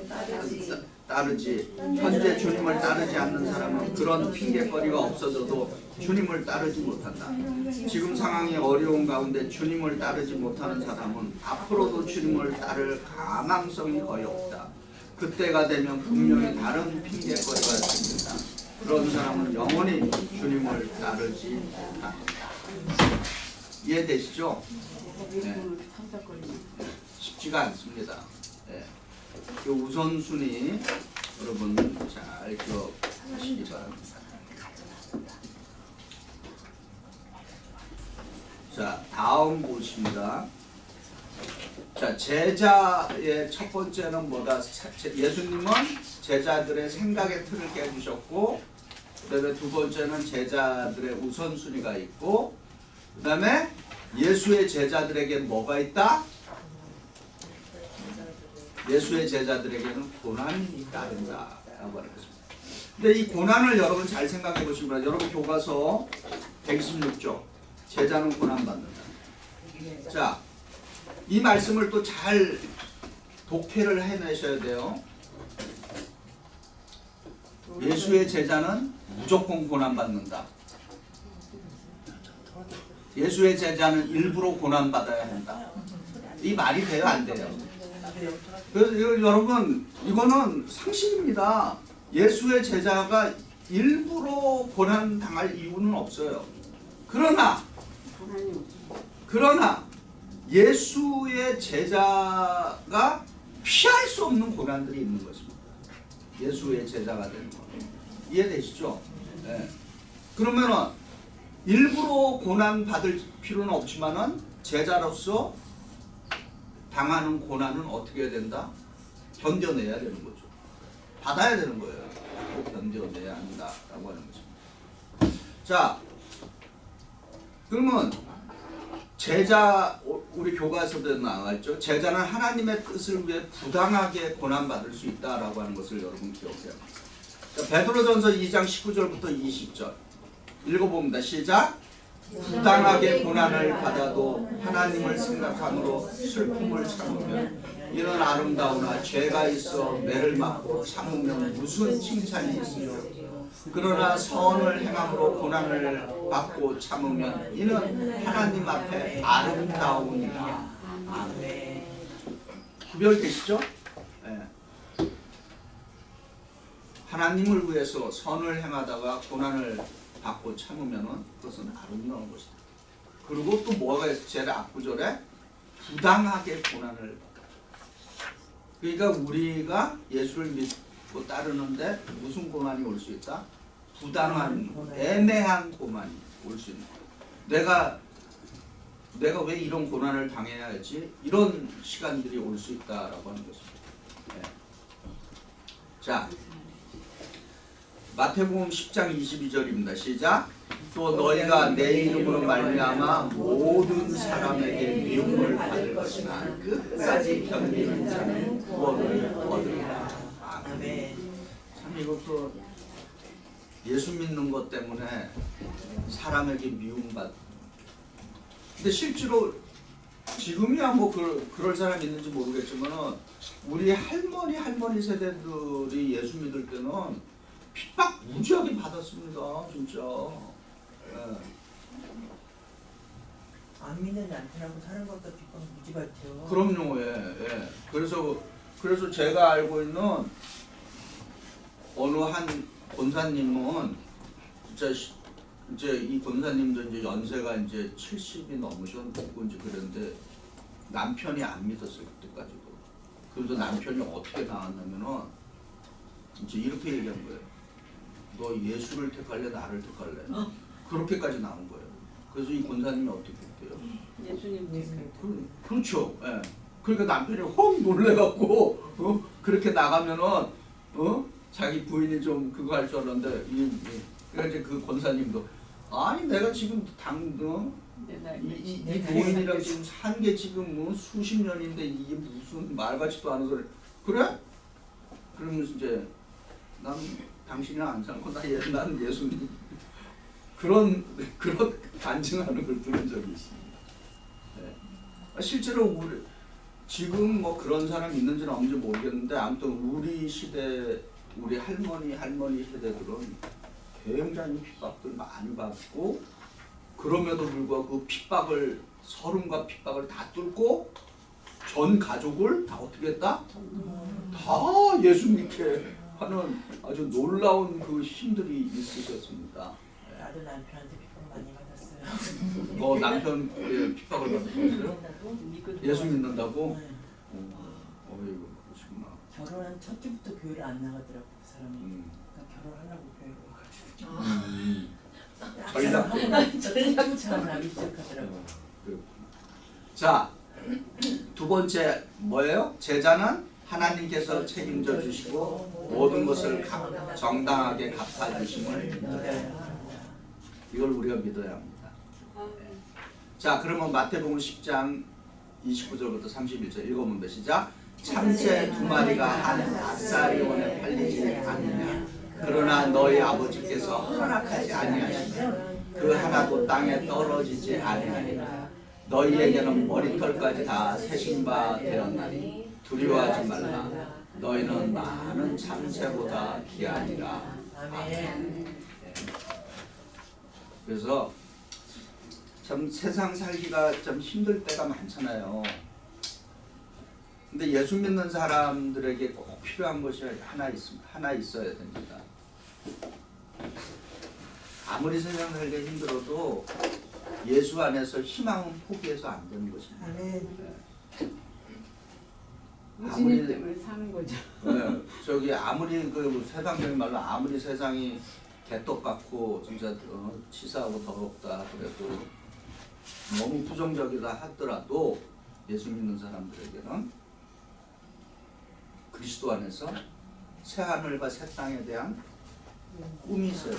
따르지 현재 주님을 따르지 않는 사람은 그런 핑계거리가 없어져도 주님을 따르지 못한다. 지금 상황이 어려운 가운데 주님을 따르지 못하는 사람은 앞으로도 주님을 따를 가망성이 거의 없다. 그때가 되면 분명히 다른 핑계거리가 생긴다. 그런 사람은 영원히 주님을 따르지 못한다. 이해되시죠? 네. 쉽지가 않습니다. 네. 그 우선순위 여러분 잘 기억하시기 바랍니다. 자, 다음 보십니다. 자, 제자의 첫 번째는 뭐다? 예수님은 제자들의 생각의 틀을 깨주셨고, 그 다음에 두 번째는 제자들의 우선순위가 있고, 그 다음에 예수의 제자들에게 뭐가 있다? 예수의 제자들에게는 고난이 따른다 라고 하는 것입니다. 근데 이 고난을 여러분 잘 생각해 보시면 여러분 교과서 126쪽 제자는 고난받는다. 자, 이 말씀을 또 잘 독해를 해내셔야 돼요. 예수의 제자는 무조건 고난받는다. 예수의 제자는 일부러 고난받아야 한다. 이 말이 돼요? 안 돼요? 그래서 여러분 이거는 상식입니다. 예수의 제자가 일부러 고난당할 이유는 없어요. 그러나 예수의 제자가 피할 수 없는 고난들이 있는 것입니다. 예수의 제자가 되는 거. 이해되시죠? 네. 그러면은 일부러 고난 받을 필요는 없지만은 제자로서 당하는 고난은 어떻게 해야 된다? 견뎌내야 되는 거죠. 받아야 되는 거예요. 꼭 견뎌내야 한다라고 하는 거죠. 자, 그러면 제자, 우리 교과서도 나왔죠. 제자는 하나님의 뜻을 위해 부당하게 고난받을 수 있다라고 하는 것을 여러분 기억해요. 자, 베드로전서 2장 19절부터 20절 읽어봅니다. 시작. 부당하게 고난을 받아도 하나님을 생각함으로 슬픔을 참으면 이는 아름다우나 죄가 있어 매를 맞고 참으면 무슨 칭찬이 있으며 그러나 선을 행함으로 고난을 받고 참으면 이는 하나님 앞에 아름다우니라. 아멘. 구별되시죠? 네. 하나님을 위해서 선을 행하다가 고난을 받고 참으면 그것은 아름다운 것이다. 그리고 또 뭐가 있어? 제일 앞구절에 부당하게 고난을 받아. 그러니까 우리가 예수를 믿고 따르는데 무슨 고난이 올 수 있다? 부당한, 애매한 고난이 올 수 있는 거야. 내가 왜 이런 고난을 당해야 할지 이런 시간들이 올 수 있다라고 하는 것입니다. 네. 자, 마태복음 10장 22절입니다. 시작. 또 너희가 내 이름으로 말미암아 모든 사람에게 미움을 받을 것이나 끝까지 견디는 자는 구원을 얻으리라. 아멘. 참 이것도 예수 믿는 것 때문에 사람에게 미움받. 근데 실제로 지금이야 뭐 그럴 사람 있는지 모르겠지만은 우리 할머니 세대들이 예수 믿을 때는 핍박 무지하게 받았습니다. 진짜. 예. 안 믿는 남편하고 사는 것도 비법 무지 같죠. 그럼요. 예. 그래서 제가 알고 있는 어느 한 권사님은 진짜 이제 이 권사님도 이제 연세가 이제 70이 넘으셨고 이제 그런데 남편이 안 믿었어요. 그때까지도. 그래서 남편이 어떻게 나왔냐면은 이제 이렇게 얘기한 거예요. 너 예수를 택할래 나를 택할래? 그렇게까지 나온 거예요. 그래서 이 권사님이 어떻게 했대요? 예수님 택할. 그렇죠. 예. 그러니까 남편이 확 놀래갖고 그렇게 나가면은 자기 부인이 좀 그거 할 줄 알았는데 그러니까 이제 그 권사님도 아니 내가 지금 이 부인이랑 지금 산 게 지금 뭐 수십 년인데 이게 무슨 말 같지도 않은 소리 그래? 그러면서 이제 난 당신이랑 안 살고 난 예수님 그런 간증하는 걸 들은 적이 있습니다. 네. 실제로 우리 지금 뭐 그런 사람이 있는지는 없는지 모르겠는데 아무튼 우리 시대 우리 할머니 세대들은 굉장히 핍박들 많이 받고 그럼에도 불구하고 그 핍박을 서름과 핍박을 다 뚫고 전 가족을 다 어떻게 했다? 다 예수 믿게 하는 아주 놀라운 그 힘들이 있으셨습니다. 나도 남편한테 비법 많이 받았어요. 뭐 남편 핍박을 받으셨어요? 예수 믿는다고? 네. 어이구 그러시구나. 결혼한 첫 주부터 교회를 안 나가더라고 그 사람이. 그러니까 결혼하려고 교회를 가가지고. 전략 잘 나기 시작하더라고. 자, 두 번째 뭐예요? 제자는 하나님께서 책임져 주시고 모든 것을 정당하게 갚아 주심을 믿어야 합니다. 이걸 우리가 믿어야 합니다. 자, 그러면 마태복음 10장 29절부터 31절 읽어봅니다. 시작. 참새 두 마리가 한 아사리온에 팔리지 않느냐? 그러나 너희 아버지께서 허락하지 아니하시면 그 하나도 땅에 떨어지지 아니하리라. 너희에게는 머리털까지 다 세신 바 되었나니 두려워하지 말라. 너희는 많은 참새보다 귀하니라. 아멘. 그래서 참 세상 살기가 좀 힘들 때가 많잖아요. 근데 예수 믿는 사람들에게 꼭 필요한 것이 하나 있습니다. 하나 있어야 됩니다. 아무리 세상 살기가 힘들어도 예수 안에서 희망은 포기해서 안 되는 것입니다. 예수님 때문에 사는 거죠. 저기 아무리 그 세상적인 말로 아무리 세상이 개떡 같고 진짜 치사하고 더럽다 그래도 너무 부정적이다 하더라도 예수 믿는 사람들에게는 그리스도 안에서 새 하늘과 새 땅에 대한 꿈이 있어요.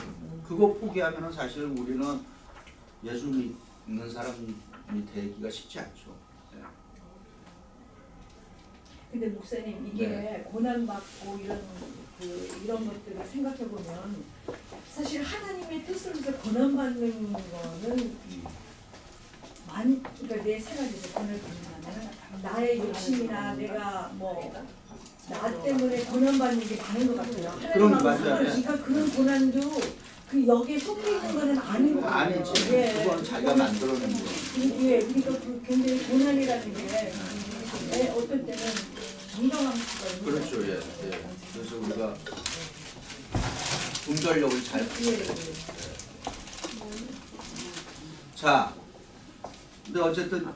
그거 포기하면 사실 우리는 예수 믿는 사람이 되기가 쉽지 않죠. 근데 목사님 이게 네. 고난 받고 이런 것들을 생각해 보면 사실 하나님의 뜻을 위해서 고난 받는 거는 그러니까 내 생각에서 돈을 받는다면 나의 욕심이나 내가 뭐 나 때문에 고난받는 게 많은 것 같아요. 그럼 하나님하고 맞아요. 그러니까 그런 고난도 그 여기에 속해 있는 거는 아닌 것 같아요. 아니지. 예. 그건 자기가 만들어낸 거야. 예, 그러니까 그 굉장히 고난이라는 게 어떤 때는 정당한 수가 있는 그렇죠. 예. 예. 그래서 우리가 분별력을 잘 예. 자, 근데 어쨌든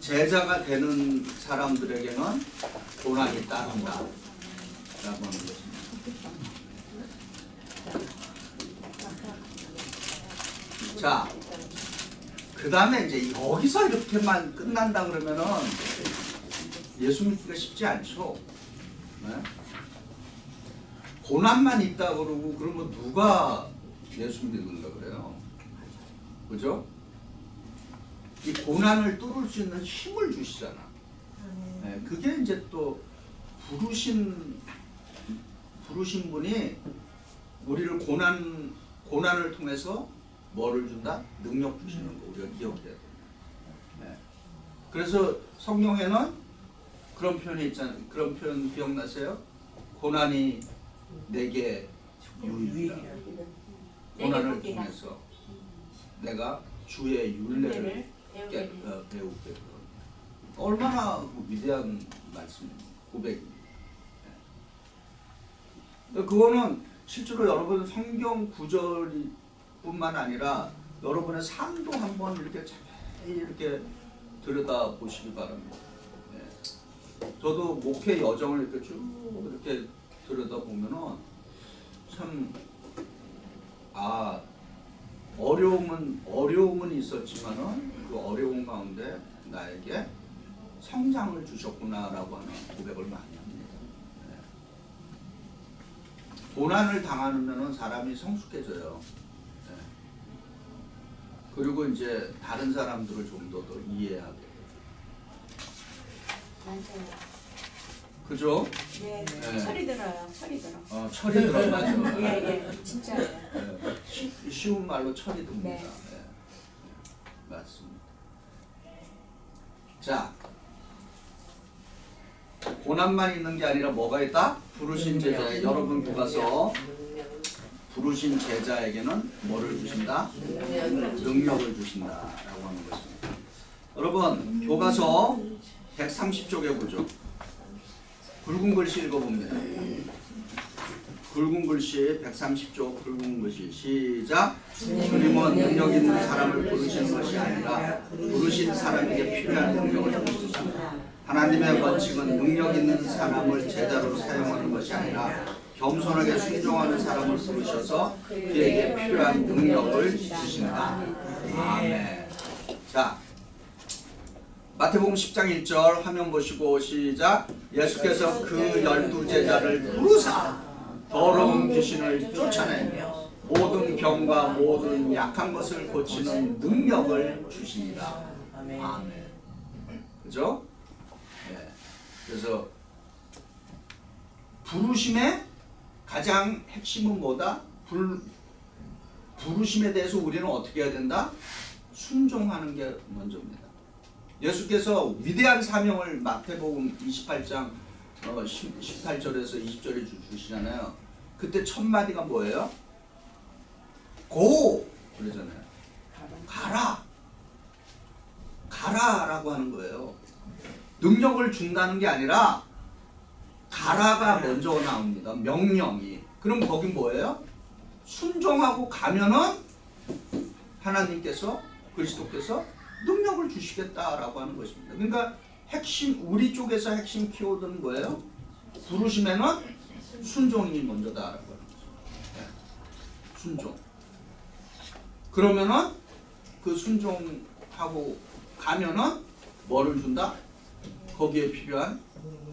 제자가 되는 사람들에게는 고난이 따른다 라고 하는 것입니다. 자, 그 다음에 이제 여기서 이렇게만 끝난다 그러면은 예수 믿기가 쉽지 않죠. 네? 고난만 있다 그러고 그러면 누가 예수 믿는다 그래요? 그죠? 이 고난을 뚫을 수 있는 힘을 주시잖아. 네, 그게 이제 또 부르신 분이 우리를 고난을 통해서 뭐를 준다? 능력 주시는 거 우리가 기억해야 돼. 네. 그래서 성경에는 그런 표현이 있잖아요. 그런 표현 기억나세요? 고난이 내게 유익이라. 고난을 통해서 내가 주의 윤례를 배우게. 얼마나 위대한 말씀, 고백입니다. 그거는 실제로 여러분 성경 구절뿐만 아니라 여러분의 삶도 한번 이렇게 잘 이렇게 들여다 보시기 바랍니다. 저도 목회 여정을 이렇게 쭉 이렇게 들여다 보면은 참 어려움은 있었지만은 그 어려움 가운데 나에게 성장을 주셨구나라고 하는 고백을 많이 합니다. 고난을 당하면은 사람이 성숙해져요. 그리고 이제 다른 사람들을 좀 더 이해하게 돼요. 맞아요. 그죠? 네. 네. 철이 들어요. 철이 들어. 철이 들어 맞아. 예, 진짜요. 쉬운 말로 철이 듭니다. 네. 맞습니다. 자, 고난만 있는 게 아니라 뭐가 있다? 부르신 제자. 여러분 교과서 부르신 제자에게는 뭐를 주신다? 능력을 주신다라고 하는 것입니다. 여러분 교과서 130쪽에 보죠. 굵은 글씨 읽어봅니다. 굵은 글씨 130쪽 굵은 글씨 시작. 주님은 능력 있는 사람을 부르시는 것이 아니라 부르신 사람에게 필요한 능력을 주신다. 하나님의 원칙은 능력 있는 사람을 제자로 사용하는 것이 아니라 겸손하게 순종하는 사람을 부르셔서 그에게 필요한 능력을 주신다. 아멘. 자, 마태복음 10장 1절 화면 보시고 시작. 예수께서 그 12제자를 부르사 더러운 귀신을 쫓아내며 모든 병과 모든 약한 것을 고치는 능력을 주십니다. 아멘. 그죠? 네. 그래서 부르심의 가장 핵심은 뭐다? 부르심에 대해서 우리는 어떻게 해야 된다? 순종하는 게 먼저입니다. 예수께서 위대한 사명을 마태복음 28장 18절에서 20절에 주시잖아요. 그때 첫 마디가 뭐예요? 고! 그러잖아요. 가라! 가라라고 하는 거예요. 능력을 준다는 게 아니라 가라가 먼저 나옵니다. 명령이. 그럼 거긴 뭐예요? 순종하고 가면은 하나님께서 그리스도께서 능력을 주시겠다라고 하는 것입니다. 그러니까 핵심 우리 쪽에서 핵심 키워드는 뭐예요? 부르심에는 순종이 먼저다라고 하는 거죠. 네. 순종. 그러면은 그 순종하고 가면은 뭐를 준다? 거기에 필요한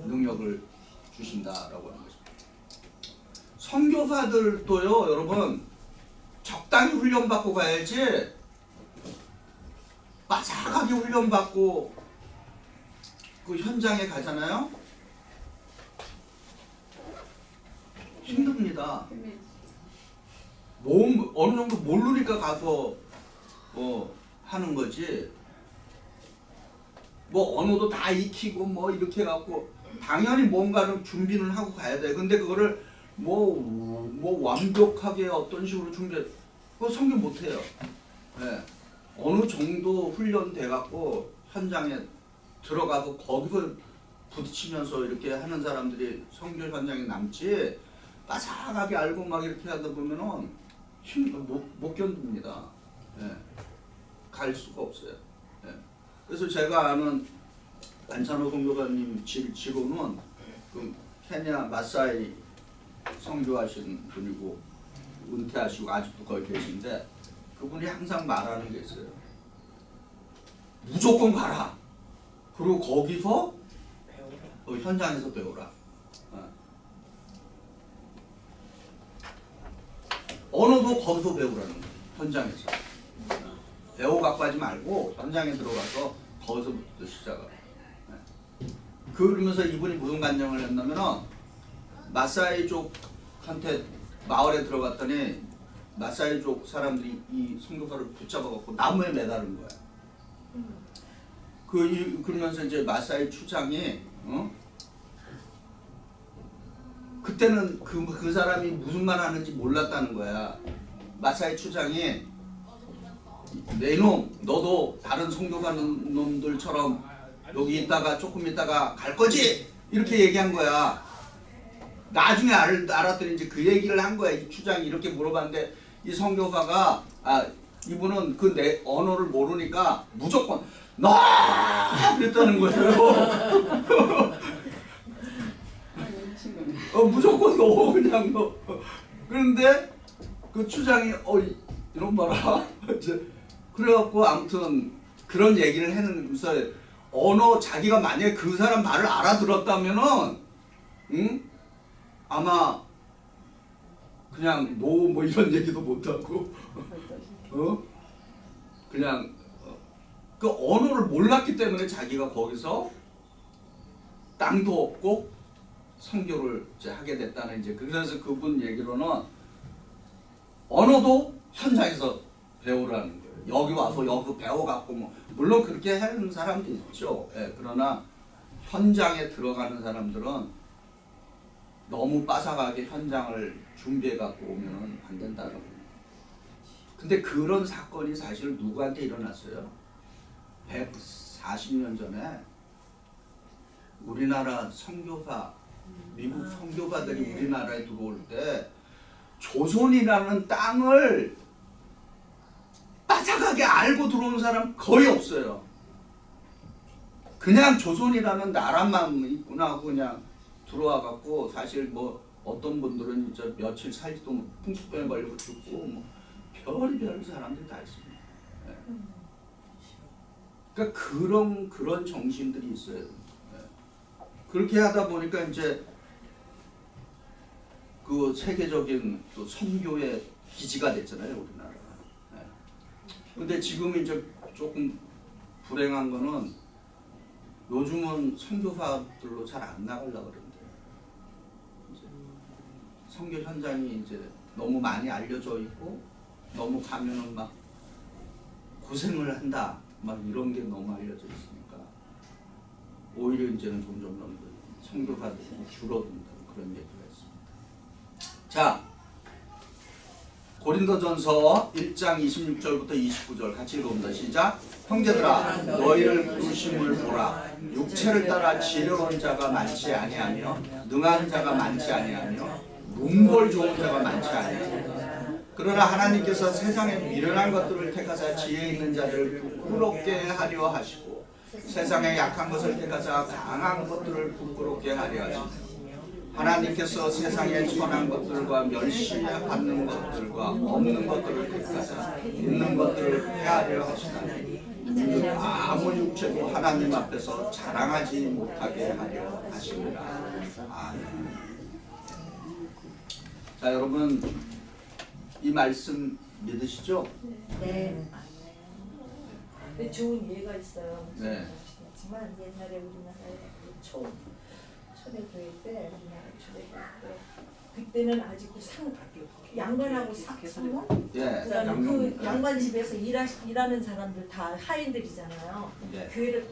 능력을 주신다라고 하는 것입니다. 선교사들도요, 여러분 적당히 훈련받고 가야지. 빠삭하게 훈련받고 그 현장에 가잖아요. 힘듭니다. 몸 어느 정도 모르니까 가서 뭐 하는 거지. 뭐 언어도 다 익히고 뭐 이렇게 해갖고 당연히 뭔가를 준비는 하고 가야 돼. 근데 그거를 뭐 완벽하게 어떤 식으로 준비해, 그거 성교 못해요. 예. 어느 정도 훈련돼갖고 현장에 들어가서 거기서 부딪히면서 이렇게 하는 사람들이 성교 현장에 남지, 빠삭하게 알고 막 이렇게 하다 보면은 못 견딥니다. 예. 갈 수가 없어요. 예. 그래서 제가 아는 안찬호 선교사님 지로는 그 케냐 마사이 선교하신 분이고 은퇴하시고 아직도 거기 계신데, 그분이 항상 말하는 게 있어요. 무조건 가라. 그리고 거기서 현장에서 배우라. 언어도 거기서 배우라는 거예요. 현장에서. 배워갖고 하지 말고 현장에 들어가서 거기서부터 시작을. 그러면서 이분이 무슨 간증을 했냐면은 마사이 족한테 마을에 들어갔더니 마사이 족 사람들이 이 선교사를 붙잡아갖고 나무에 매다른 거야. 그러면서 이제 마사이 추장이 그때는 그 사람이 무슨 말 하는지 몰랐다는 거야. 마사이 추장이 내 놈, 너도 다른 선교사 놈들처럼 여기 있다가 조금 있다가 갈 거지? 이렇게 얘기한 거야. 나중에 알았더니 이제 그 얘기를 한 거야. 이 추장이 이렇게 물어봤는데 이 선교사가 이분은 그 내 언어를 모르니까 무조건 나 그랬다는 거예요. 무조건 너 그냥 너. 그런데 그 추장이 이런 말아. 그래갖고 아무튼 그런 얘기를 했는데서 언어 자기가 만약에 그 사람 말을 알아들었다면은 아마 그냥 노 뭐 이런 얘기도 못하고 그냥 그 언어를 몰랐기 때문에 자기가 거기서 땅도 없고 선교를 이제 하게 됐다는, 이제 그래서 그분 얘기로는 언어도 현장에서 배우라는 거예요. 여기 와서 여기 배워갖고 뭐 물론 그렇게 하는 사람도 있죠. 예, 그러나 현장에 들어가는 사람들은 너무 빠삭하게 현장을 준비해갖고 오면은 안 된다는 거예요. 근데 그런 사건이 사실 누구한테 일어났어요? 140년 전에 우리나라 선교사, 미국 선교사들이 우리나라에 들어올 때 조선이라는 땅을 빠삭하게 알고 들어온 사람 거의 없어요. 그냥 조선이라는 나라만 있구나 하고 그냥 들어와 갖고, 사실 뭐 어떤 분들은 진짜 며칠 살지도 풍수병에 걸리고 죽고 뭐 별의별 사람들이 다 있습니다. 네. 그러니까 그런 정신들이 있어요. 네. 그렇게 하다 보니까 이제 그 세계적인 또 선교의 기지가 됐잖아요, 우리나라가. 네. 근데 지금 이제 조금 불행한 거는 요즘은 선교사들로 잘 안 나가려고 그러는데, 선교 현장이 이제 너무 많이 알려져 있고 너무 가면은 막 고생을 한다 막 이런 게 너무 알려져 있으니까 오히려 이제는 점점 선교사들이 줄어든다는 그런 얘기가 있습니다. 자, 고린도전서 1장 26절부터 29절 같이 읽어봅니다. 시작. 형제들아, 너희를 부르심을 보라. 육체를 따라 지혜로운 자가 많지 아니하며 능한 자가 많지 아니하며 문벌 좋은 자가 많지 아니하며, 그러나 하나님께서 세상에 미련한 것들을 택하사 지혜 있는 자를 부끄럽게 하려 하시고 세상에 약한 것을 택하사 강한 것들을 부끄럽게 하려 하시고, 하나님께서 세상에 천한 것들과 멸시받는 것들과 없는 것들을 택하사 있는 것들을 폐하려 하시나니 아무 육체도 하나님 앞에서 자랑하지 못하게 하려 하십니다. 아멘. 자, 여러분 이 말씀 믿으시죠? 네. 근데 좋은 예가 있어요. 네. 지만 옛날에 우리나라에 초대교회 때, 우리나라 초대교회 때 그때는 아직도 양반하고 상무? 예. 그다음에 그 양반 집에서 일하는 사람들 다 하인들이잖아요. 예. 교회를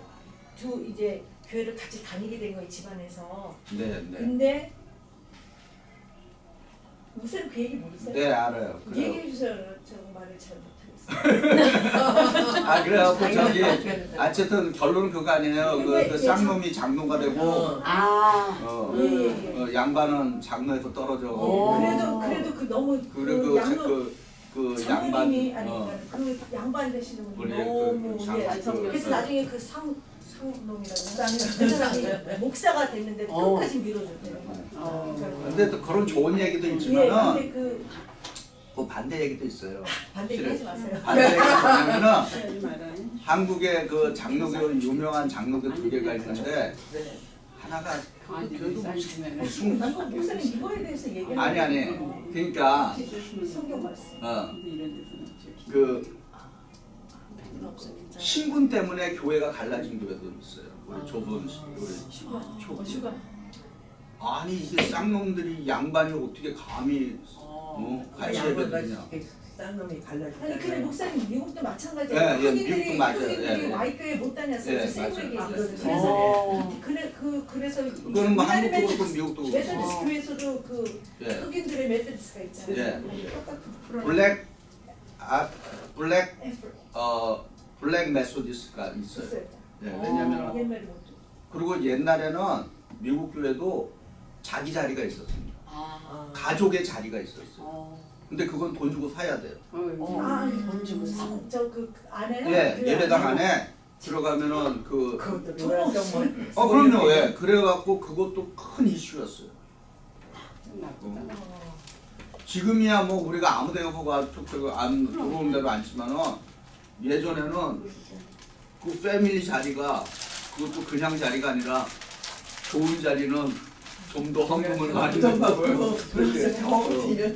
이제 교회를 같이 다니게 된 거예요, 집안에서. 네, 네. 근데 목사님 그 얘기 모르세요? 네, 알아요. 그래요. 얘기해 주세요. 저 말을 잘 못하겠어요. 아, 그래갖고 저기 어쨌든 결론은 그거 아니에요. 그 쌍놈이 장로가 되고 양반은 장로에서 떨어져. 그래도 그 너무 그리고 그 양반 장로님이 그 양반 되시는 분이 우리 너무 그래서 나중에 그 상놈이라는 그 사람이 목사가 됐는데 끝까지 밀어줬대요. 근데 또 그런 좋은 얘기도 예, 있지만은 근데 그 그 반대 얘기도 있어요. 반대 하지 마세요. 반대 얘기가 뭐냐면은 한국의 그 장로교 유명한 장로교 두 개가 있는데 하나가 그래도 무슨 목사님 이거에 대해서 얘기하는 아니 그러니까 성경 말씀. 그 신분 때문에 교회가 갈라진 교회도 있어요. 우리 좁은 슈가. 아니 이게 쌍놈들이 양반이 어떻게 감히 같이 해야 되느냐. 쌍놈이 갈라졌다. 아니 근데 목사님 미국도 마찬가지예요. 예, 예, 흑인들이 미국도 맞아요. 흑인들이 예, 예. 와이교회 못 다녔어요. 예, 세부에게 맞아요. 있었어요. 그래서 그거는 뭐 한국도 그렇고 미국도 그렇고. 메서디스 교회에서도 그 예. 흑인들의 메서디스가 있잖아요. 예. 똑같은 블랙 메소디스가 있어요. 있어요. 예, 왜냐면 옛날에 못. 그리고 옛날에는 미국 교회도 자기 자리가 있었습니다. 가족의 자리가 있었어요. 근데 그건 돈 주고 사야 돼요. 돈 주고 저그 안에는 예, 그 예배당 안에 안에 들어가면은 그것도 돈 노란색만. 그럼요. 예. 그래갖고 그것도 큰 이슈였어요. 지금이야 뭐 우리가 아무데나 보고 안 들어오는 대로 앉지만은 예전에는 그 패밀리 자리가 그것도 그냥 자리가 아니라 좋은 자리는 좀 더 헌금을 많이 든다고요.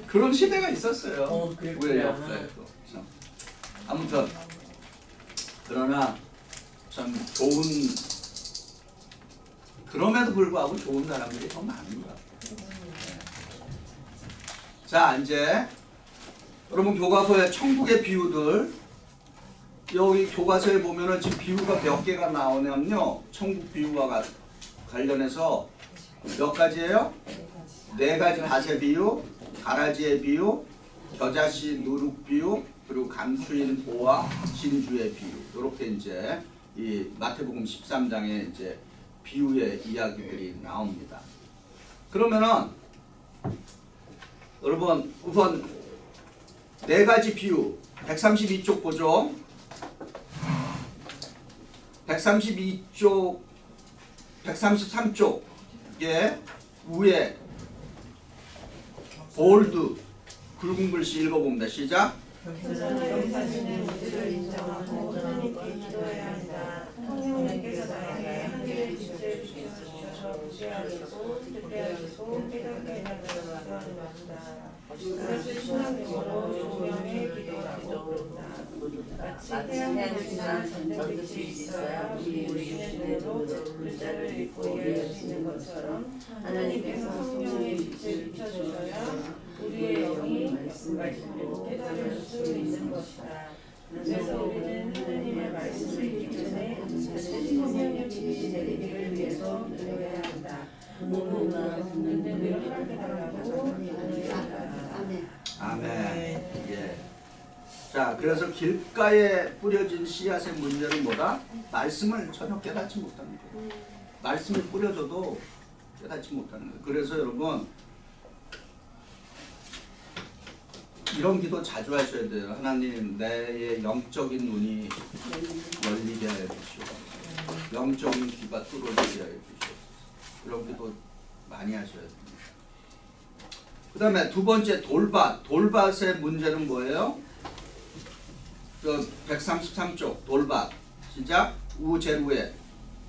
그런 시대가 있었어요. 그랬구나. 우리 역사에도. 참. 아무튼 그러나 참 좋은 그럼에도 불구하고 좋은 사람들이 더 많은 것 같아요. 자 이제 여러분 교과서의 천국의 비유들 여기 교과서에 보면은 지금 비유가 몇 개가 나오냐면요. 천국 비유와 관련해서 몇 가지예요? 4가지 밭의 비유, 가라지의 비유, 겨자씨 누룩 비유, 그리고 감추인 보와 진주의 비유. 이렇게 이제 이 마태복음 13장에 이제 비유의 이야기들이 나옵니다. 그러면은 여러분 우선 4가지 비유 132쪽 보죠. 132쪽 133쪽에 위에 볼드 굵은 글씨 읽어봅니다. 시작. 태양이나 전등빛이 있어야 우리는 대로 글자를 읽고 이해할 수 있는 것처럼 하나님께서 성령의 빛을 비춰주셔야 우리의 영이 말씀을 깨달을 수 있는 것이다. 그래서 우리는 하나님의 말씀을 읽기 전에 반드시 성령의 빛이 내리기를 위해서 기도해야 한다. 모두가 듣는 대로 하라고 기도해야 한다. 아멘. 예. 자, 그래서 길가에 뿌려진 씨앗의 문제는 뭐다? 말씀을 전혀 깨닫지 못하는 거예요. 말씀이 뿌려져도 깨닫지 못하는 거예요. 그래서 여러분 이런 기도 자주 하셔야 돼요. 하나님, 내 영적인 눈이 열리게 하여 주시옵소서. 영적인 귀가 뚫어지게 하여 주시옵소서. 이런 기도 많이 하셔야 됩니다. 그 다음에 두 번째 돌밭. 돌밭의 문제는 뭐예요? 133쪽 돌밭. 시작. 우제루에.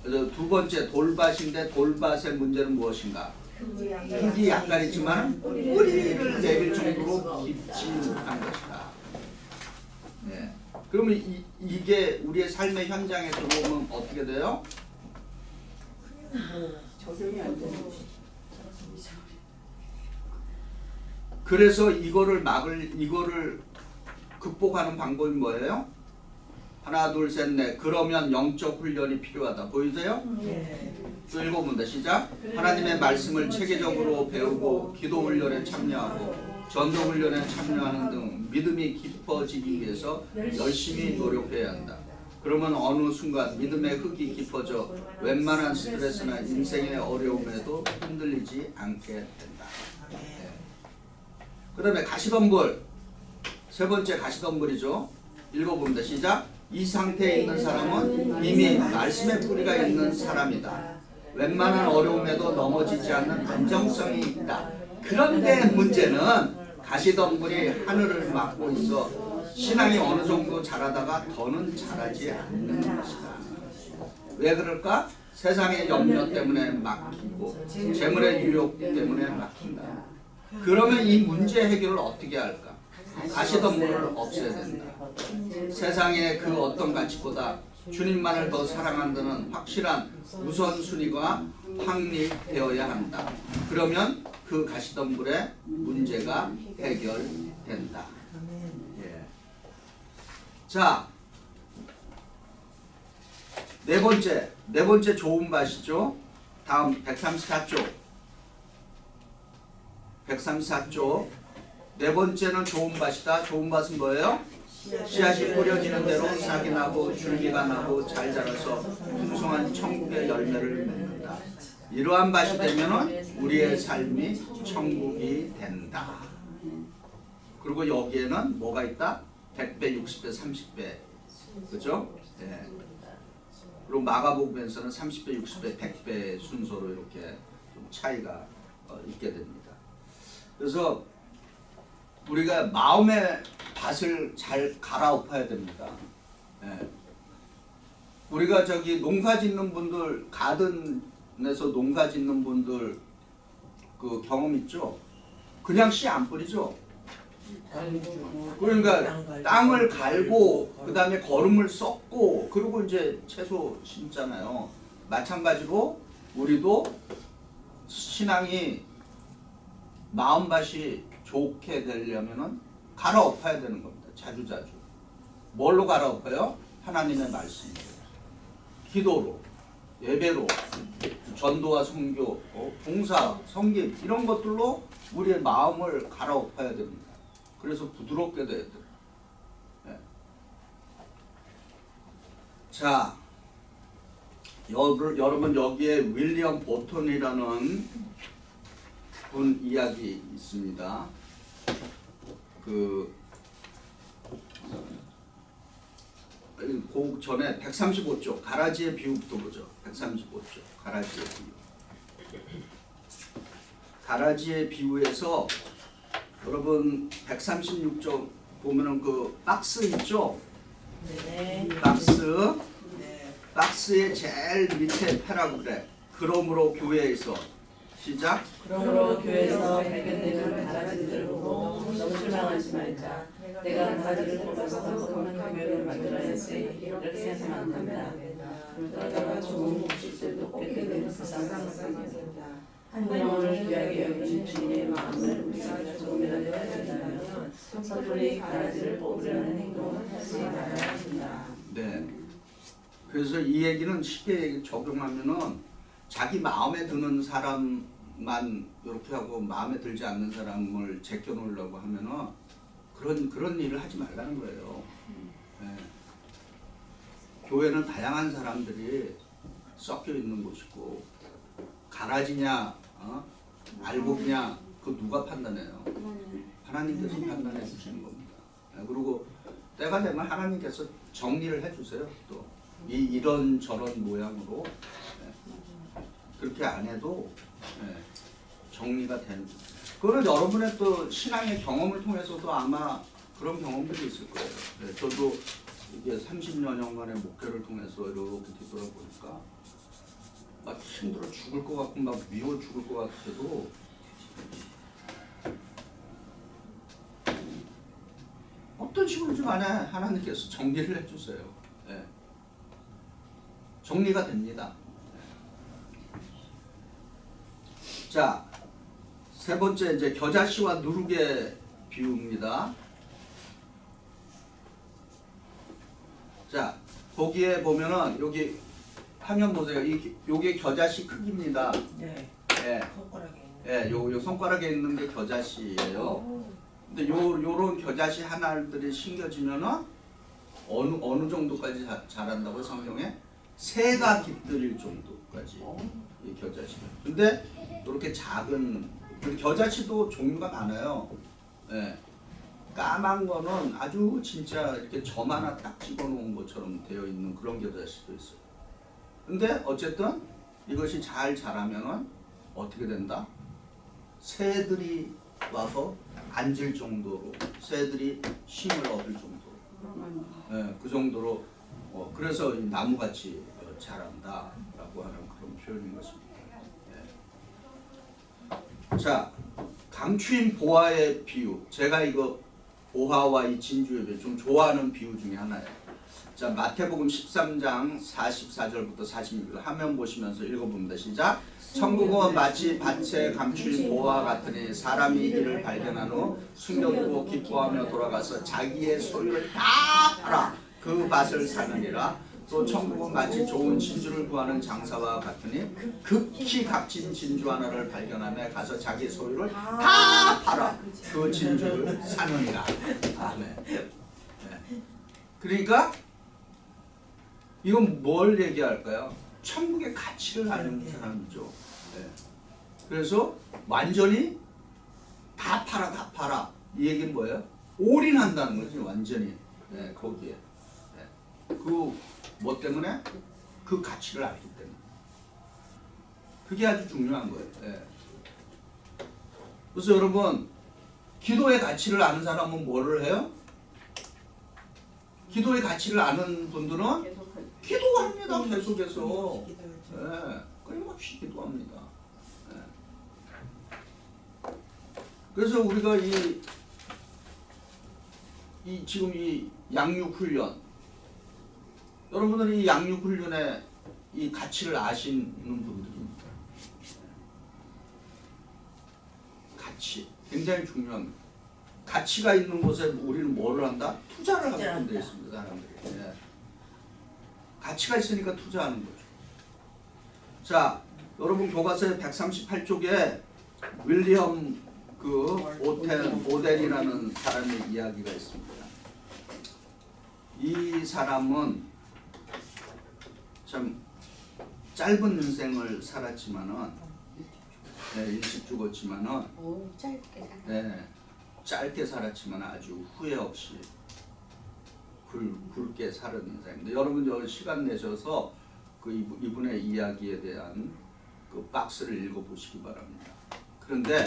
두 번째 돌밭인데 돌밭의 문제는 무엇인가? 흙이 약간 있지만 뿌리를 내릴 정도로 깊지 못한 것이다. 네. 그러면 이게 우리의 삶의 현장에 들어오면 어떻게 돼요? 그래서 이거를 극복하는 방법이 뭐예요? 하나 둘 셋 넷. 그러면 영적 훈련이 필요하다. 보이세요? 네. 또 읽어본다. 시작. 하나님의 말씀을 체계적으로 배우고 기도 훈련에 참여하고 전도 훈련에 참여하는 등 믿음이 깊어지기 위해서 열심히 노력해야 한다. 그러면 어느 순간 믿음의 흙이 깊어져 웬만한 스트레스나 인생의 어려움에도 흔들리지 않게 된다. 그 다음에 가시덤불. 세 번째 가시덤불이죠. 읽어봅니다. 시작. 이 상태에 있는 사람은 이미 말씀의 뿌리가 있는 사람이다. 웬만한 어려움에도 넘어지지 않는 안정성이 있다. 그런데 문제는 가시덤불이 하늘을 막고 있어 신앙이 어느 정도 자라다가 더는 자라지 않는 것이다. 왜 그럴까? 세상의 염려 때문에 막히고 재물의 유혹 때문에 막힌다. 그러면 이 문제 해결을 어떻게 할까? 가시덤불을 없애야 된다. 세상의 그 어떤 가치보다 주님만을 더 사랑한다는 확실한 우선순위가 확립되어야 한다. 그러면 그 가시덤불의 문제가 해결된다. 예. 자, 네 번째 좋은 밭이죠. 다음 134쪽. 134쪽. 네 번째는 좋은 밭이다. 좋은 밭은 뭐예요? 씨앗이 뿌려지는 대로 싹이 나고 줄기가 나고 잘 자라서 풍성한 천국의 열매를 맺는다. 이러한 밭이 되면은 우리의 삶이 천국이 된다. 그리고 여기에는 뭐가 있다? 100배, 60배, 30배. 그죠? 네. 그리고 마가복음에서는 30배, 60배, 100배 순서로 이렇게 좀 차이가 있게 됩니다. 그래서 우리가 마음의 밭을 잘 갈아엎어야 됩니다. 예. 우리가 저기 농사 짓는 분들, 가든에서 농사 짓는 분들 그 경험 있죠? 그냥 씨 안 뿌리죠? 그러니까 땅을 갈고 그 다음에 거름을 썩고 그리고 이제 채소 심잖아요. 마찬가지로 우리도 신앙이 마음밭이 좋게 되려면은 갈아엎어야 되는 겁니다. 자주자주. 뭘로 갈아엎어요? 하나님의 말씀으로, 기도로, 예배로, 전도와 선교, 봉사, 섬김 이런 것들로 우리의 마음을 갈아엎어야 됩니다. 그래서 부드럽게 돼야 돼요. 네. 자, 여러분 여기에 윌리엄 보톤이라는 분 이야기 있습니다. 그 전에 135쪽 가라지의 비유부터 보죠. 135쪽 가라지의 비유. 가라지의 비유에서 여러분 136쪽 보면은 그 박스 있죠? 네. 박스. 네. 박스의 제일 밑에 패라고 그래. 그러므로 교회에서 시작. 그러므로 교회에서 발견되는 가라지들을 보고 너무 실망하지 말자. 내가 가라지를 뽑아서 거룩한 교회를 만들어야지 이렇게 생각한다. 그러다가 좋은 곡식들도 뽑게 되는 불쌍한 한 영혼을 귀하게 여기는 주님의 마음을 우리가 조금이라도 해준다면 섣불리 가라지를 뽑으려는 행동을 하지 말아야 한다. 네. 그래서 이 얘기는 쉽게 적용하면은 자기 마음에 드는 사람만 이렇게 하고 마음에 들지 않는 사람을 제껴놓으려고 하면은 그런 일을 하지 말라는 거예요. 네. 교회는 다양한 사람들이 섞여 있는 곳이고 가라지냐 알곡이냐 그 누가 판단해요? 하나님께서 판단해 주시는 겁니다. 네. 그리고 때가 되면 하나님께서 정리를 해주세요. 또 이런 저런 모양으로 그렇게 안 해도 정리가 되는. 그거는 여러분의 또 신앙의 경험을 통해서도 아마 그런 경험들이 있을 거예요. 저도 이게 30여 년간의 목회를 통해서 이렇게 뒤돌아보니까 막 힘들어 죽을 것 같고 막 미워 죽을 것 같아도 어떤 식으로든 간에 하나님께서 정리를 해주세요. 정리가 됩니다. 자, 세 번째 이제 겨자씨와 누룩의 비유입니다. 자, 거기에 보면은 여기 화면 보세요. 요게 겨자씨 크기입니다. 네. 예, 손가락에 있는. 예, 요 손가락에 있는 게 겨자씨예요. 근데 요런 겨자씨 하나들이 심겨지면은 어느 정도까지 자란다고 성경에 새가 깃들일 정도까지 이 겨자씨가. 근데 이렇게 작은 겨자씨도 종류가 많아요. 예. 까만 거는 아주 진짜 이렇게 점 하나 딱 집어놓은 것처럼 되어 있는 그런 겨자씨도 있어요. 근데 어쨌든 이것이 잘 자라면은 어떻게 된다? 새들이 와서 앉을 정도로, 새들이 힘을 얻을 정도로, 예, 그 정도로 그래서 이 나무같이 자란다라고 하는 그런 표현인 것입니다. 예. 자, 강추인 보화의 비유. 제가 이거 보화와 이 진주의 비유 좀 좋아하는 비유 중에 하나예요. 자, 마태복음 13장 44절부터 46절 화면 보시면서 읽어봅니다. 시작. 천국은 마치 밭에 감추인 보화 같으니 사람이 이를 발견한 후 숨겨두고 기뻐하며 돌아가서 자기의 소유를 다 팔아 그 밭을 사느니라. 또 천국은 마치 좋은 진주를 구하는 장사와 같으니 극히 값진 진주 하나를 발견하며 가서 자기 소유를 다 팔아 그 진주를 사느니라. 아멘. 네. 그러니까 이건 뭘 얘기할까요? 천국의 가치를 아는 사람이죠. 네. 그래서 완전히 다 팔아. 이 얘기는 뭐예요? 올인한다는 거지 완전히. 네, 거기에. 네. 뭐 때문에? 그 가치를 알기 때문에. 그게 아주 중요한 거예요. 네. 그래서 여러분 기도의 가치를 아는 사람은 뭐를 해요? 기도의 가치를 아는 분들은 기도합니다. 계속해서. 네, 끊임없이 기도합니다. 네. 그래서 우리가 지금 이 양육훈련, 여러분들이 이 양육훈련의 이 가치를 아시는 분들입니다. 가치 굉장히 중요합니다. 가치가 있는 곳에 우리는 뭐를 한다? 투자를 하게 되어 있습니다. 사람들이. 네. 가치가 있으니까 투자하는 거죠. 자, 여러분 교과서의 138쪽에 윌리엄 오델이라는 사람의 이야기가 있습니다. 이 사람은 참 짧은 인생을 살았지만은, 네, 일찍 죽었지만은, 짧게 살았지만 아주 후회 없이 굵게 살은 인생인데, 여러분 시간 내셔서 그 이분의 이야기에 대한 그 박스를 읽어보시기 바랍니다. 그런데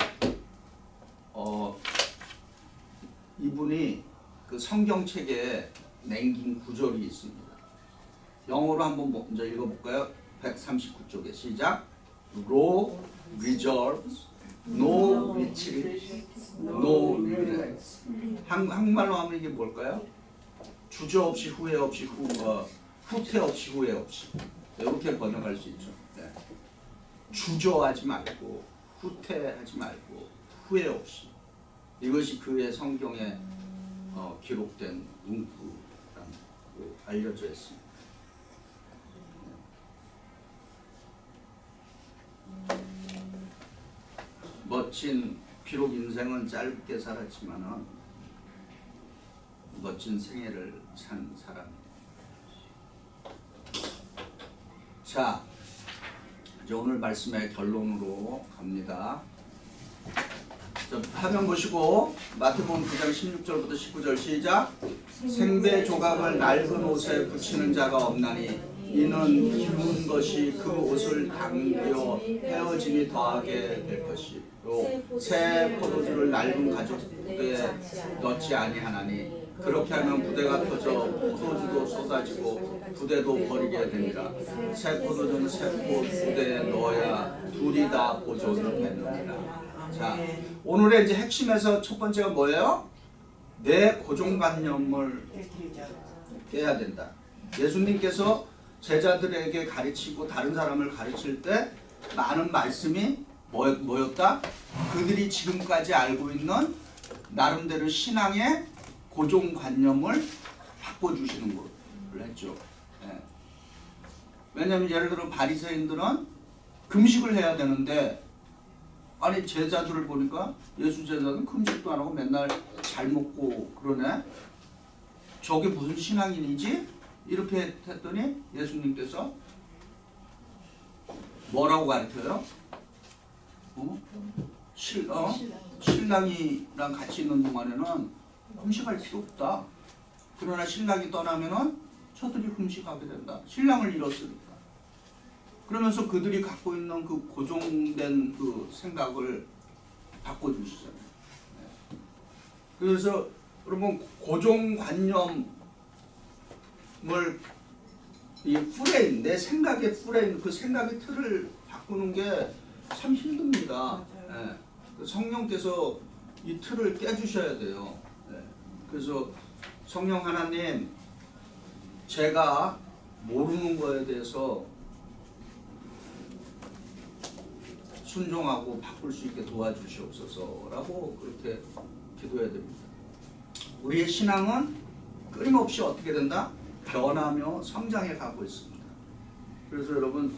이분이 그 성경책에 남긴 구절이 있습니다. 영어로 한번 먼저 읽어볼까요? 139쪽에 시작. Law reserves no retreat, no regrets. 한국말로 하면 이게 뭘까요? 주저없이 후회 없이 후퇴 없이 후회 없이 이렇게 번역할 수 있죠. 네. 주저하지 말고 후퇴하지 말고 후회 없이, 이것이 그의 성경에 기록된 문구라고 알려져 있습니다. 멋진, 비록 인생은 짧게 살았지만은 멋진 생애를 산 사람입니다. 자, 이제 오늘 말씀의 결론으로 갑니다. 자, 화면 보시고 마태복음 9장 16절부터 19절 시작. 생배 조각을 낡은 옷에 붙이는 자가 없나니 이는 기운 것이 그 옷을 당겨 헤어짐이 더하게 될 것이요 새 포도주를 낡은 가죽 부대에 넣지 아니하나니 그렇게 하면 부대가 터져 포도주도 쏟아지고 부대도 버리게 됩니다. 새 포도주는 새 부대에 넣어야 둘이 다 보존되느니라. 자, 오늘의 이제 핵심에서 첫 번째가 뭐예요? 내 고정관념을 깨야 된다. 예수님께서 제자들에게 가르치고 다른 사람을 가르칠 때 많은 말씀이 뭐였다? 그들이 지금까지 알고 있는 나름대로 신앙의 고정관념을 바꿔주시는 금식을 했죠. 예. 왜냐하면 예를 들어 바리새인들은 금식을 해야 되는데 아니 제자들을 보니까 예수 제자는 금식도 안 하고 맨날 잘 먹고 그러네. 저게 무슨 신앙인이지? 이렇게 했더니 예수님께서 뭐라고 가르쳐요? 신랑이랑 같이 있는 동안에는 금식할 필요 없다. 그러나 신랑이 떠나면은 저들이 금식하게 된다. 신랑을 잃었으니까. 그러면서 그들이 갖고 있는 그 고정된 그 생각을 바꿔주시잖아요. 네. 그래서 여러분 고정관념을 이 프레임, 내 생각의 프레임, 그 생각의 틀을 바꾸는 게 참 힘듭니다. 네. 성령께서 이 틀을 깨주셔야 돼요. 네. 그래서 성령 하나님, 제가 모르는 거에 대해서 순종하고 바꿀 수 있게 도와주시옵소서라고 그렇게 기도해야 됩니다. 우리의 신앙은 끊임없이 어떻게 된다? 변하며 성장해 가고 있습니다. 그래서 여러분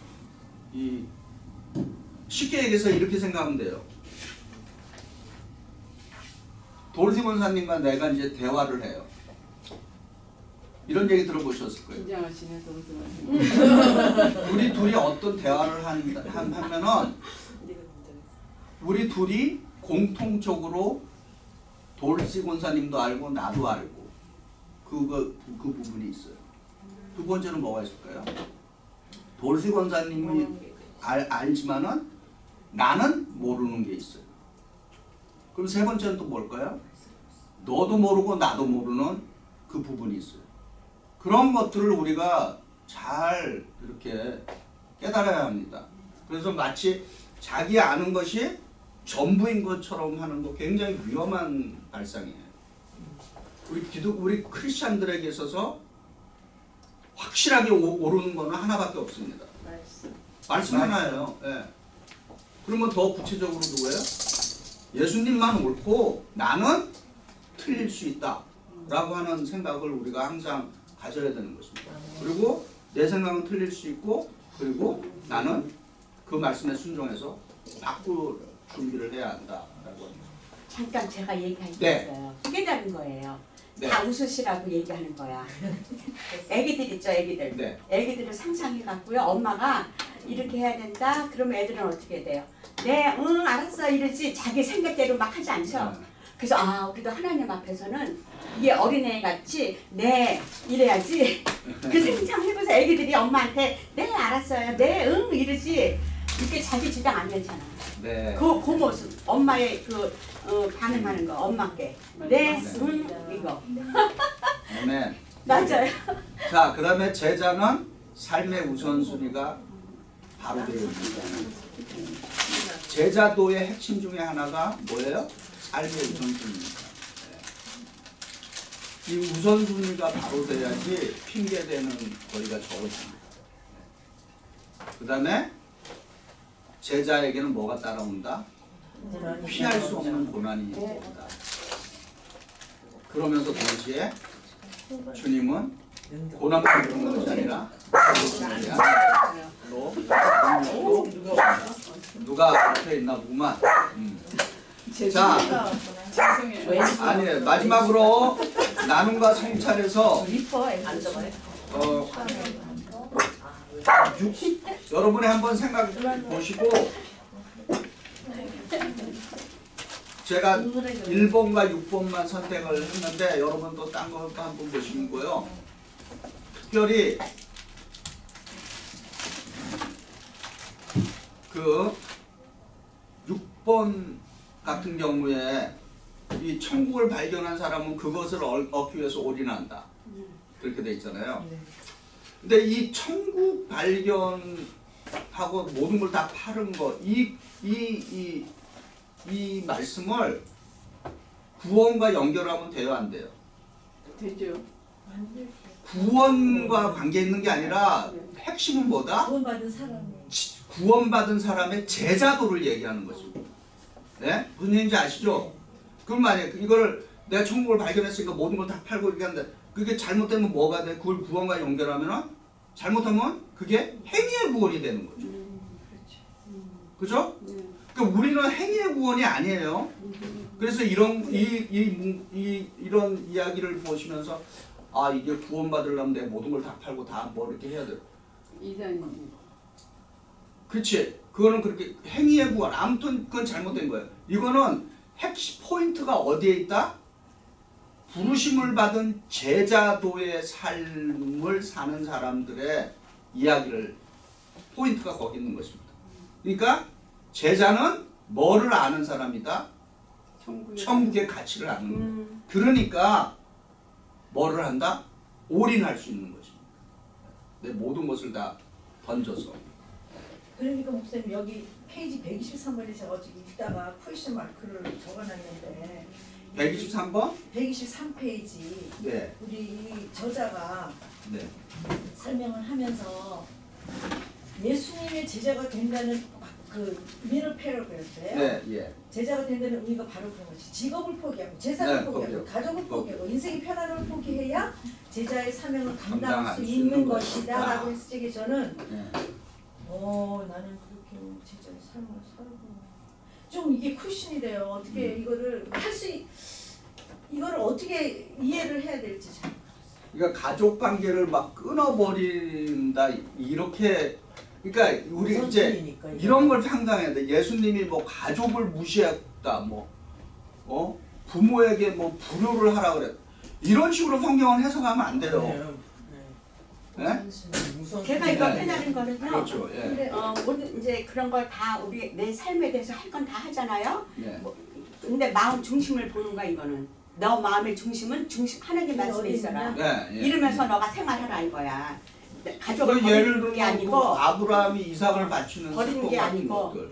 이 쉽게 얘기해서 이렇게 생각하면 돼요. 돌시 권사님과 내가 이제 대화를 해요. 이런 얘기 들어보셨을 거예요. 긴장하시네 동생은. 우리 둘이 어떤 대화를 하면은 우리 둘이 공통적으로 돌시 권사님도 알고 나도 알고 그 부분이 있어요. 두 번째는 뭐가 있을까요? 돌시 권사님이 알지만은 나는 모르는 게 있어요. 그럼 세 번째는 또 뭘까요? 너도 모르고 나도 모르는 그 부분이 있어요. 그런 것들을 우리가 잘 이렇게 깨달아야 합니다. 그래서 마치 자기 아는 것이 전부인 것처럼 하는 거 굉장히 위험한 발상이에요. 우리 크리스찬들에게 있어서 확실하게 오르는 거는 하나밖에 없습니다. 말씀 하나예요. 예. 그러면 더 구체적으로 누구예요? 예수님만 옳고 나는 틀릴 수 있다 라고 하는 생각을 우리가 항상 가져야 되는 것입니다. 그리고 내 생각은 틀릴 수 있고 그리고 나는 그 말씀에 순종해서 바꿀 준비를 해야 한다라고 합니다. 잠깐 제가 얘기할 게 네. 있어요. 깨달은 거예요. 네. 다 웃으시라고 얘기하는 거야. 애기들 있죠, 애기들. 네. 애기들을 상상해갖고요. 엄마가 이렇게 해야 된다. 그러면 애들은 어떻게 돼요? 네, 응, 알았어 이러지 자기 생각대로 막 하지 않죠. 그래서 우리도 하나님 앞에서는 이게 어린애 같이 네 이래야지. 그 생각해보세요. 애기들이 엄마한테 네 알았어요, 네 응 이러지. 이렇게 자기 주장 안 되잖아. 네. 그 모습, 엄마의 그 반응하는 거, 엄마께 네, 응 이거. 아멘. 맞아요. 자, 그 다음에 제자는 삶의 우선순위가 바로 되어 있습니다. 제자도의 핵심 중에 하나가 뭐예요? 삶의 우선순위입니다. 이 우선순위가 바로 돼야지 핑계대는 거리가 적어집니다. 그 다음에 제자에게는 뭐가 따라온다? 피할 수 없는 고난이 온다. 그러면서 동시에 주님은 고난만 주는 것이 아니라 누가 앞에 있나 보구만. 자, 아니 마지막으로 나눔과 성찰에서 여러분이 한번 생각해 보시고 제가 1번과 6번만 선택을 했는데 여러분도 딴 것도 한번 보시는 거요. 특별히 그 6번 같은 경우에 이 천국을 발견한 사람은 그것을 얻기 위해서 올인한다. 그렇게 돼 있잖아요. 근데 이 천국 발견하고 모든 걸 다 파는 거, 이 말씀을 구원과 연결하면 돼요, 안 돼요? 되죠. 구원과 관계 있는 게 아니라 핵심은 뭐다? 구원받은 사람이 구원받은 사람의 제자도를 얘기하는 것입니다. 네? 무슨 얘기인지 아시죠? 그럼 만약에 이걸 내가 천국을 발견했으니까 모든 걸 다 팔고 이렇게 하는데 그게 잘못되면 뭐가 돼? 그걸 구원과 연결하면은 잘못하면 그게 행위의 구원이 되는 거죠. 그죠? 그러니까 우리는 행위의 구원이 아니에요. 그래서 이런 이런 이야기를 보시면서 아 이게 구원받으려면 내 모든 걸 다 팔고 다 뭐 이렇게 해야 돼. 그렇지. 그거는 그렇게 행위의 구원. 아무튼 그건 잘못된 거예요. 이거는 핵심 포인트가 어디에 있다? 부르심을 받은 제자도의 삶을 사는 사람들의 이야기를 포인트가 거기 있는 것입니다. 그러니까 제자는 뭐를 아는 사람이다? 천국의 가치를 아는 거예요. 그러니까 뭐를 한다? 올인할 수 있는 것입니다. 내 모든 것을 다 던져서. 그러니까 목사님 여기 페이지 123번에 제가 지금 읽다가 퀘스천 마크를 적어놨는데 123번? 123페이지 네. 우리 이 저자가 네. 설명을 하면서 예수님의 제자가 된다는 그 미러 패러그래프예요. 네, 예. 제자가 된다는 의미가 바로 그런 거지. 직업을 포기하고 재산을 네, 포기하고 포기하고. 가족을 포기하고 인생의 편안함을 포기해야 제자의 사명을 감당할 감당할 수 수 있는 있는 것이다 것이다. 라고 했을 때 저는 네. 나는 그렇게 제자의 삶을 살고 좀 이게 쿠션이 돼요. 어떻게 이거를 이거를 어떻게 이해를 해야 될지 잘. 그러니까 가족 관계를 막 끊어버린다 이렇게 그러니까 우리 이제 우선순위니까, 이런 걸 상상해야 돼. 예수님이 뭐 가족을 무시했다 뭐 부모에게 뭐 불효를 하라 그래. 이런 식으로 성경을 해석하면 안 돼요. 네? 제가 이거 네. 해나는 거는요. 그렇죠. 예. 근데 모든 이제 그런 걸 다 우리 내 삶에 대해서 할 건 다 하잖아요. 예. 근데 마음 중심을 보는 거야 이거는. 너 마음의 중심은 하나님 말씀에 있어라. 예, 예. 이러면서 너가 생활하라 이거야. 가족을 그 예를 버리는 게 들면 아니고 뭐 아브라함이 이삭을 바치는 버리는 사건 게 같은 아니고. 것들.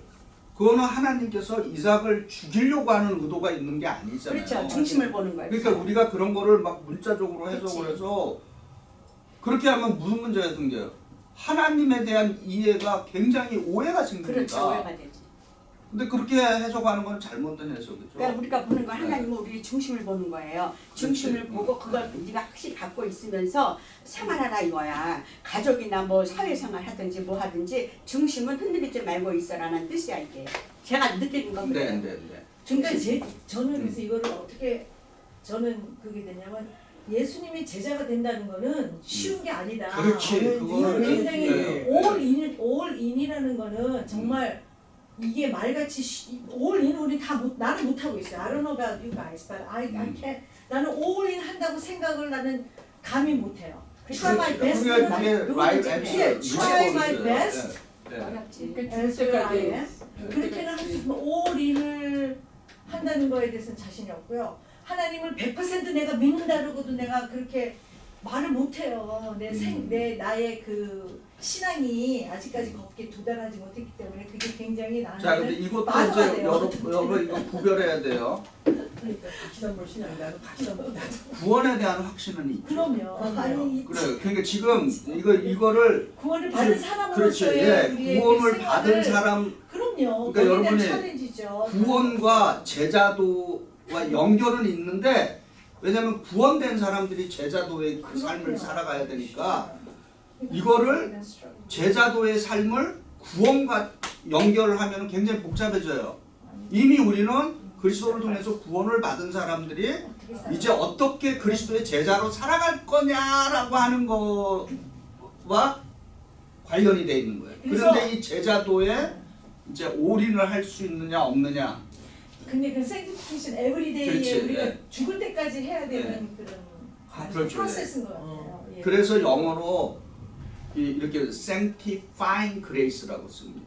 그거는 하나님께서 이삭을 죽이려고 하는 의도가 있는 게 아니잖아요. 그렇죠. 중심을 보는 거예요. 그러니까 우리가 그런 거를 막 문자적으로 해석을 그치. 해서 그렇게 하면 무슨 문제가 생겨요? 하나님에 대한 이해가 굉장히 오해가 생깁니다. 그렇죠. 오해가 되지. 근데 그렇게 해석하는 건 잘못된 해석이죠. 그러니까 우리가 보는 건 하나님은 우리 중심을 보는 거예요. 중심을 그렇지. 보고 그걸 네가 확실히 갖고 있으면서 생활하라 이거야. 가족이나 뭐 사회생활 하든지 뭐 하든지 중심은 흔들리지 말고 있어라는 뜻이야 이게. 제가 느끼는 건 네, 그래요. 네, 네. 그러니까 저는 그래서 이거를 어떻게 저는 그게 되냐면 예수님이 제자가 된다는 거는 쉬운 게 아니다. 그렇지. 그거는 굉장히 네. 올인이라는 거는 정말 이게 말같이 올인 우리 다 나는 못 하고 있어요. I don't know about you guys, but I can't. 나는 올인 한다고 생각을 나는 감히 못 해요. Try my best. 그게 right answer. Try my best. 네, 네. 어렵지. as I am. 그렇게는 할 수 있지만 올인을 한다는 거에 대해서는 자신이 없고요. 하나님을 100% 내가 믿는다고도 내가 그렇게 말을 못해요. 내 나의 그 신앙이 아직까지 거기에 도달하지 못했기 때문에 그게 굉장히 나한테 자, 근데 이것도 마도가 이제 돼요. 여러분 이거 구별해야 돼요. 그러니까 박시담볼 신앙 나도 박시담볼 나도. 구원에 대한 확신은 있죠. 그럼요. 아니 그래요. 그러니까 지금 이거를 구원을 받은 그렇지. 사람으로서의 예. 우리의 구원을 그 받은 생활을- 사람 그럼요. 그러니까 거기에 대한 여러분이 챌린지죠. 구원과 제자도와 연결은 있는데 왜냐하면 구원된 사람들이 제자도의 그 삶을 그럼요. 살아가야 되니까 이거를 제자도의 삶을 구원과 연결을 하면 굉장히 복잡해져요. 이미 우리는 그리스도를 통해서 구원을 받은 사람들이 이제 어떻게 그리스도의 제자로 살아갈 거냐라고 하는 거와 관련이 돼 있는 거예요. 그래서- 그런데 이 제자도에 이제 올인을 할 수 있느냐 없느냐. 근데 그 sanctification everyday에 그렇지, 우리가 예. 죽을 때까지 해야 되는 그런 그렇죠, 프로세스인 것 같아요. 예. 그래서 영어로 이렇게 sanctifying grace라고 씁니다.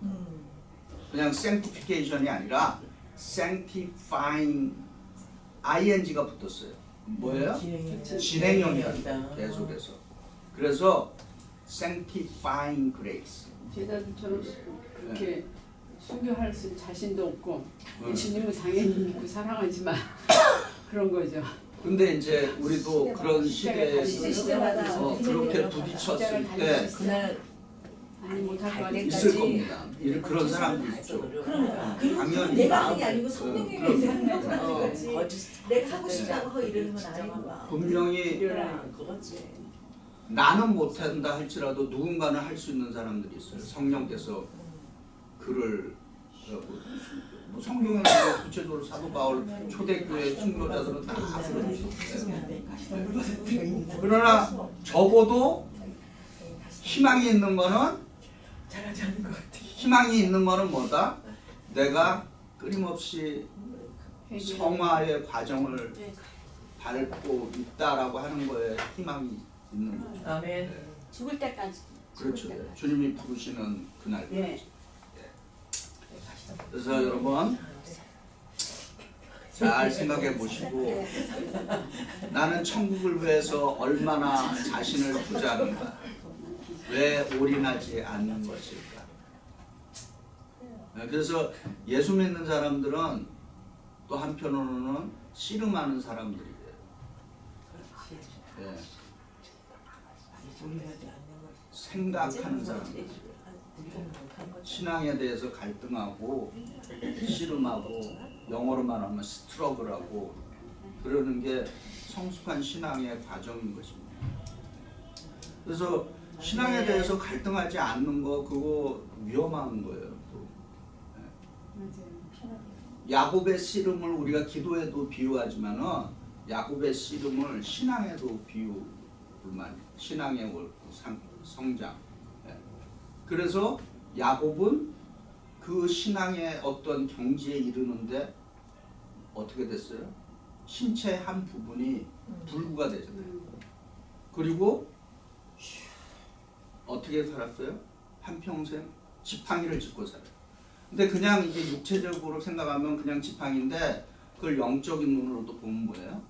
그냥 sanctification이 아니라 sanctifying ing가 붙었어요. 뭐예요? 진행형이었다. 계속해서. 그래서 sanctifying grace. 제자들처럼 그렇게 순교할 수 자신도 없고 네. 예수님은 당연히 믿고 사랑하지만 그런 거죠. 근데 이제 우리도 그런 시대마다 시대에서 그렇게 부딪혔을 때 그날 못할 있을 거리까지. 겁니다. 그런 사람도 있죠. 그럼 그리고 당연히 그건 내가 하는 게 마음, 아니고 성령님이 그럼. 하는 거지. 내가 하고 싶다고 하고 이러는 건 아니고. 분명히 그거지. 나는 못한다 할지라도 누군가는 할 수 있는 사람들이 있어요. 성령께서 그를 뭐 성경에 구체적으로 사도 바울 초대교회 순교자들은 다 그렇죠. 그러나 적어도 희망이 있는 거는 잘하지 않는 것 같아. 희망이 있는 거는 뭐다? 내가 끊임없이 성화의 과정을 밟고 있다라고 하는 거에 희망이 있는 거죠. 아멘. 죽을 때까지. 그렇죠. 주님이 부르시는 그날. 예. 그래서 여러분 잘 생각해 보시고 나는 천국을 위해서 얼마나 자신을 투자하는가, 왜 올인하지 않는 것일까. 그래서 예수 믿는 사람들은 또 한편으로는 씨름하는 사람들이에요. 예. 올인하지 않는 걸 생각하는 사람들. 신앙에 대해서 갈등하고 씨름하고 영어로 말하면 스트러글하고 그러는 게 성숙한 신앙의 과정인 것입니다. 그래서 신앙에 대해서 갈등하지 않는 거 그거 위험한 거예요. 또. 야곱의 씨름을 우리가 기도에도 비유하지만은 야곱의 씨름을 신앙에도 비유를 많이 신앙의 성장. 그래서 야곱은 그 신앙의 어떤 경지에 이르는데 어떻게 됐어요? 신체 한 부분이 불구가 되잖아요. 그리고 어떻게 살았어요? 한평생 지팡이를 짚고 살아요. 근데 그냥 이게 육체적으로 생각하면 그냥 지팡이인데 그걸 영적인 눈으로도 보면 뭐예요?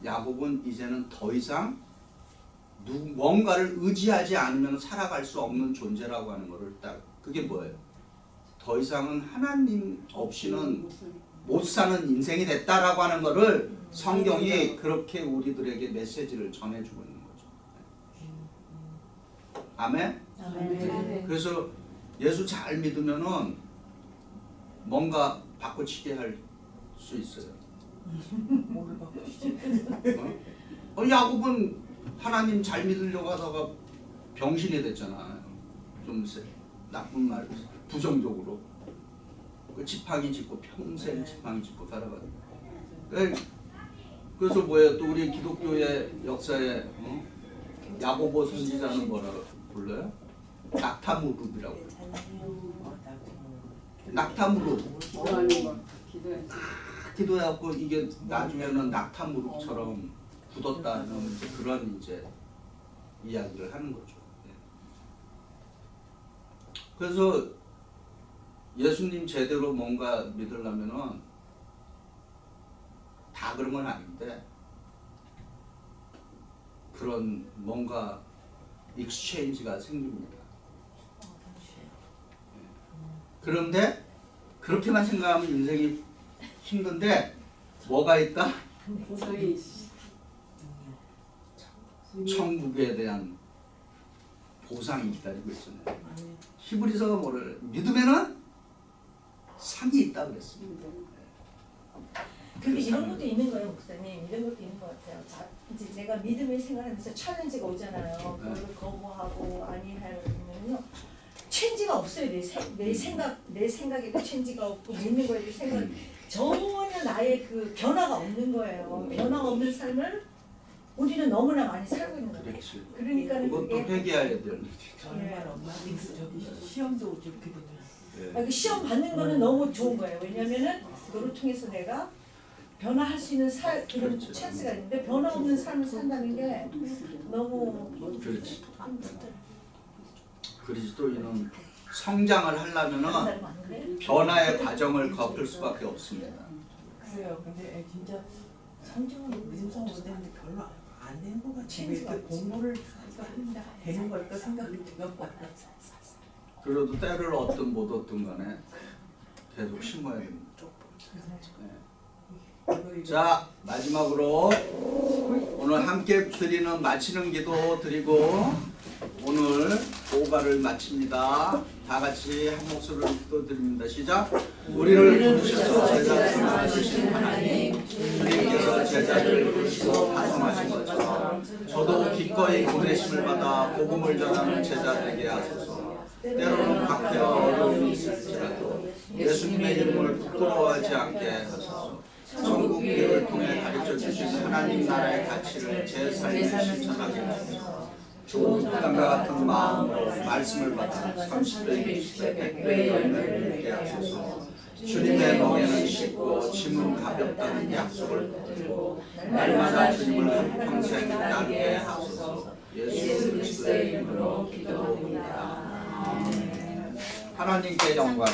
야곱은 이제는 더 이상 뭔가를 의지하지 않으면 살아갈 수 없는 존재라고 하는 것을 딱 그게 뭐예요? 더 이상은 하나님 없이는 못 사는 인생이 됐다라고 하는 것을 성경이 그렇게 우리들에게 메시지를 전해주고 있는 거죠. 아멘? 그래서 예수 잘 믿으면은 뭔가 바꿔치기 할 수 있어요. 뭐를 바꾸시지? 야곱은 하나님 잘 믿으려고 하다가 병신이 됐잖아요. 좀 나쁜 말, 부정적으로. 그 지팡이 짚고 평생 지팡이 짚고 살아가지고. 그래서 뭐예요? 또 우리 기독교의 역사에 야고보 선지자는 뭐라 불러요? 낙타무룹이라고. 낙타무룹. 기도해갖고 이게 나중에는 낙타무룹처럼 굳었다는 그런 이제 이야기를 하는 거죠. 그래서 예수님 제대로 뭔가 믿으려면은 다 그런 건 아닌데 그런 뭔가 익스체인지가 생깁니다. 그런데 그렇게만 생각하면 인생이 힘든데 뭐가 있다? 천국에 대한 보상이 기다리고 있잖아요. 히브리서가 뭐를 믿으면은 상이 있다 그랬습니다. 근데 이런 것도 있는 거예요, 목사님. 이런 것도 있는 것 같아요. 이제 내가 믿음을 생각하면서 챌린지가 오잖아요. 그걸 거부하고 아니하면요, 체인지가 없어요. 내 생각에도 체인지가 없고 믿는 거에도 생각 전혀 나의 그 변화가 없는 거예요. 변화가 없는 삶을 우리는 너무나 많이 살고 있는 거예요. 그렇지. 그러니까는 그것도 그게 회개해야 돼요. 저는 엄마 저기 시험도 이렇게 되면 그 시험 받는 거는 너무 좋은 거예요. 왜냐면은 그거를 통해서 내가 변화할 수 있는 그런 그렇죠. 찬스가 있는데 변화 없는 삶을 산다는 게 너무 그렇지. 그리스도인은 성장을 하려면은 안 그래요? 변화의 과정을 겪을 수밖에 없습니다. 그래요. 근데 진짜 성경은 믿음성 못했는데 별로 안 되는 것 같아. 왜 이렇게 공부를 한다 되는 걸까 생각이 들어요. 그래도 때를 얻든 못 얻든 간에 계속 심어야 됩니다. 네. 자, 마지막으로 오늘 함께 드리는 마치는 기도 드리고 오늘 오가를 마칩니다. 다 같이 한 목소리로 기도드립니다. 시작. 우리를 부르셔서 제자 삼으신 하나님, 주님께서 제자를 부르시고 파송하신 것처럼 저도 기꺼이 보내심을 받아 복음을 전하는 제자 되게 하소서. 때로는 박해와 어려움이 있을지라도 예수님의 이름을 부끄러워하지 않게 하소서. 천국 길을 통해 가르쳐 주신 하나님 나라의 가치를 제 삶에 실천하게 하소서. 좋은 땅과 같은 마음으로 말씀을 받아 30배, 60배, 100배의 열매를 맺게 하소서. 주님의 멍에는 쉽고 짐은 가볍다는 약속을 붙들고 날마다 주님을 한평생 따르게 하소서. 예수 그리스도의 이름으로 기도합니다. 하나님께 영광.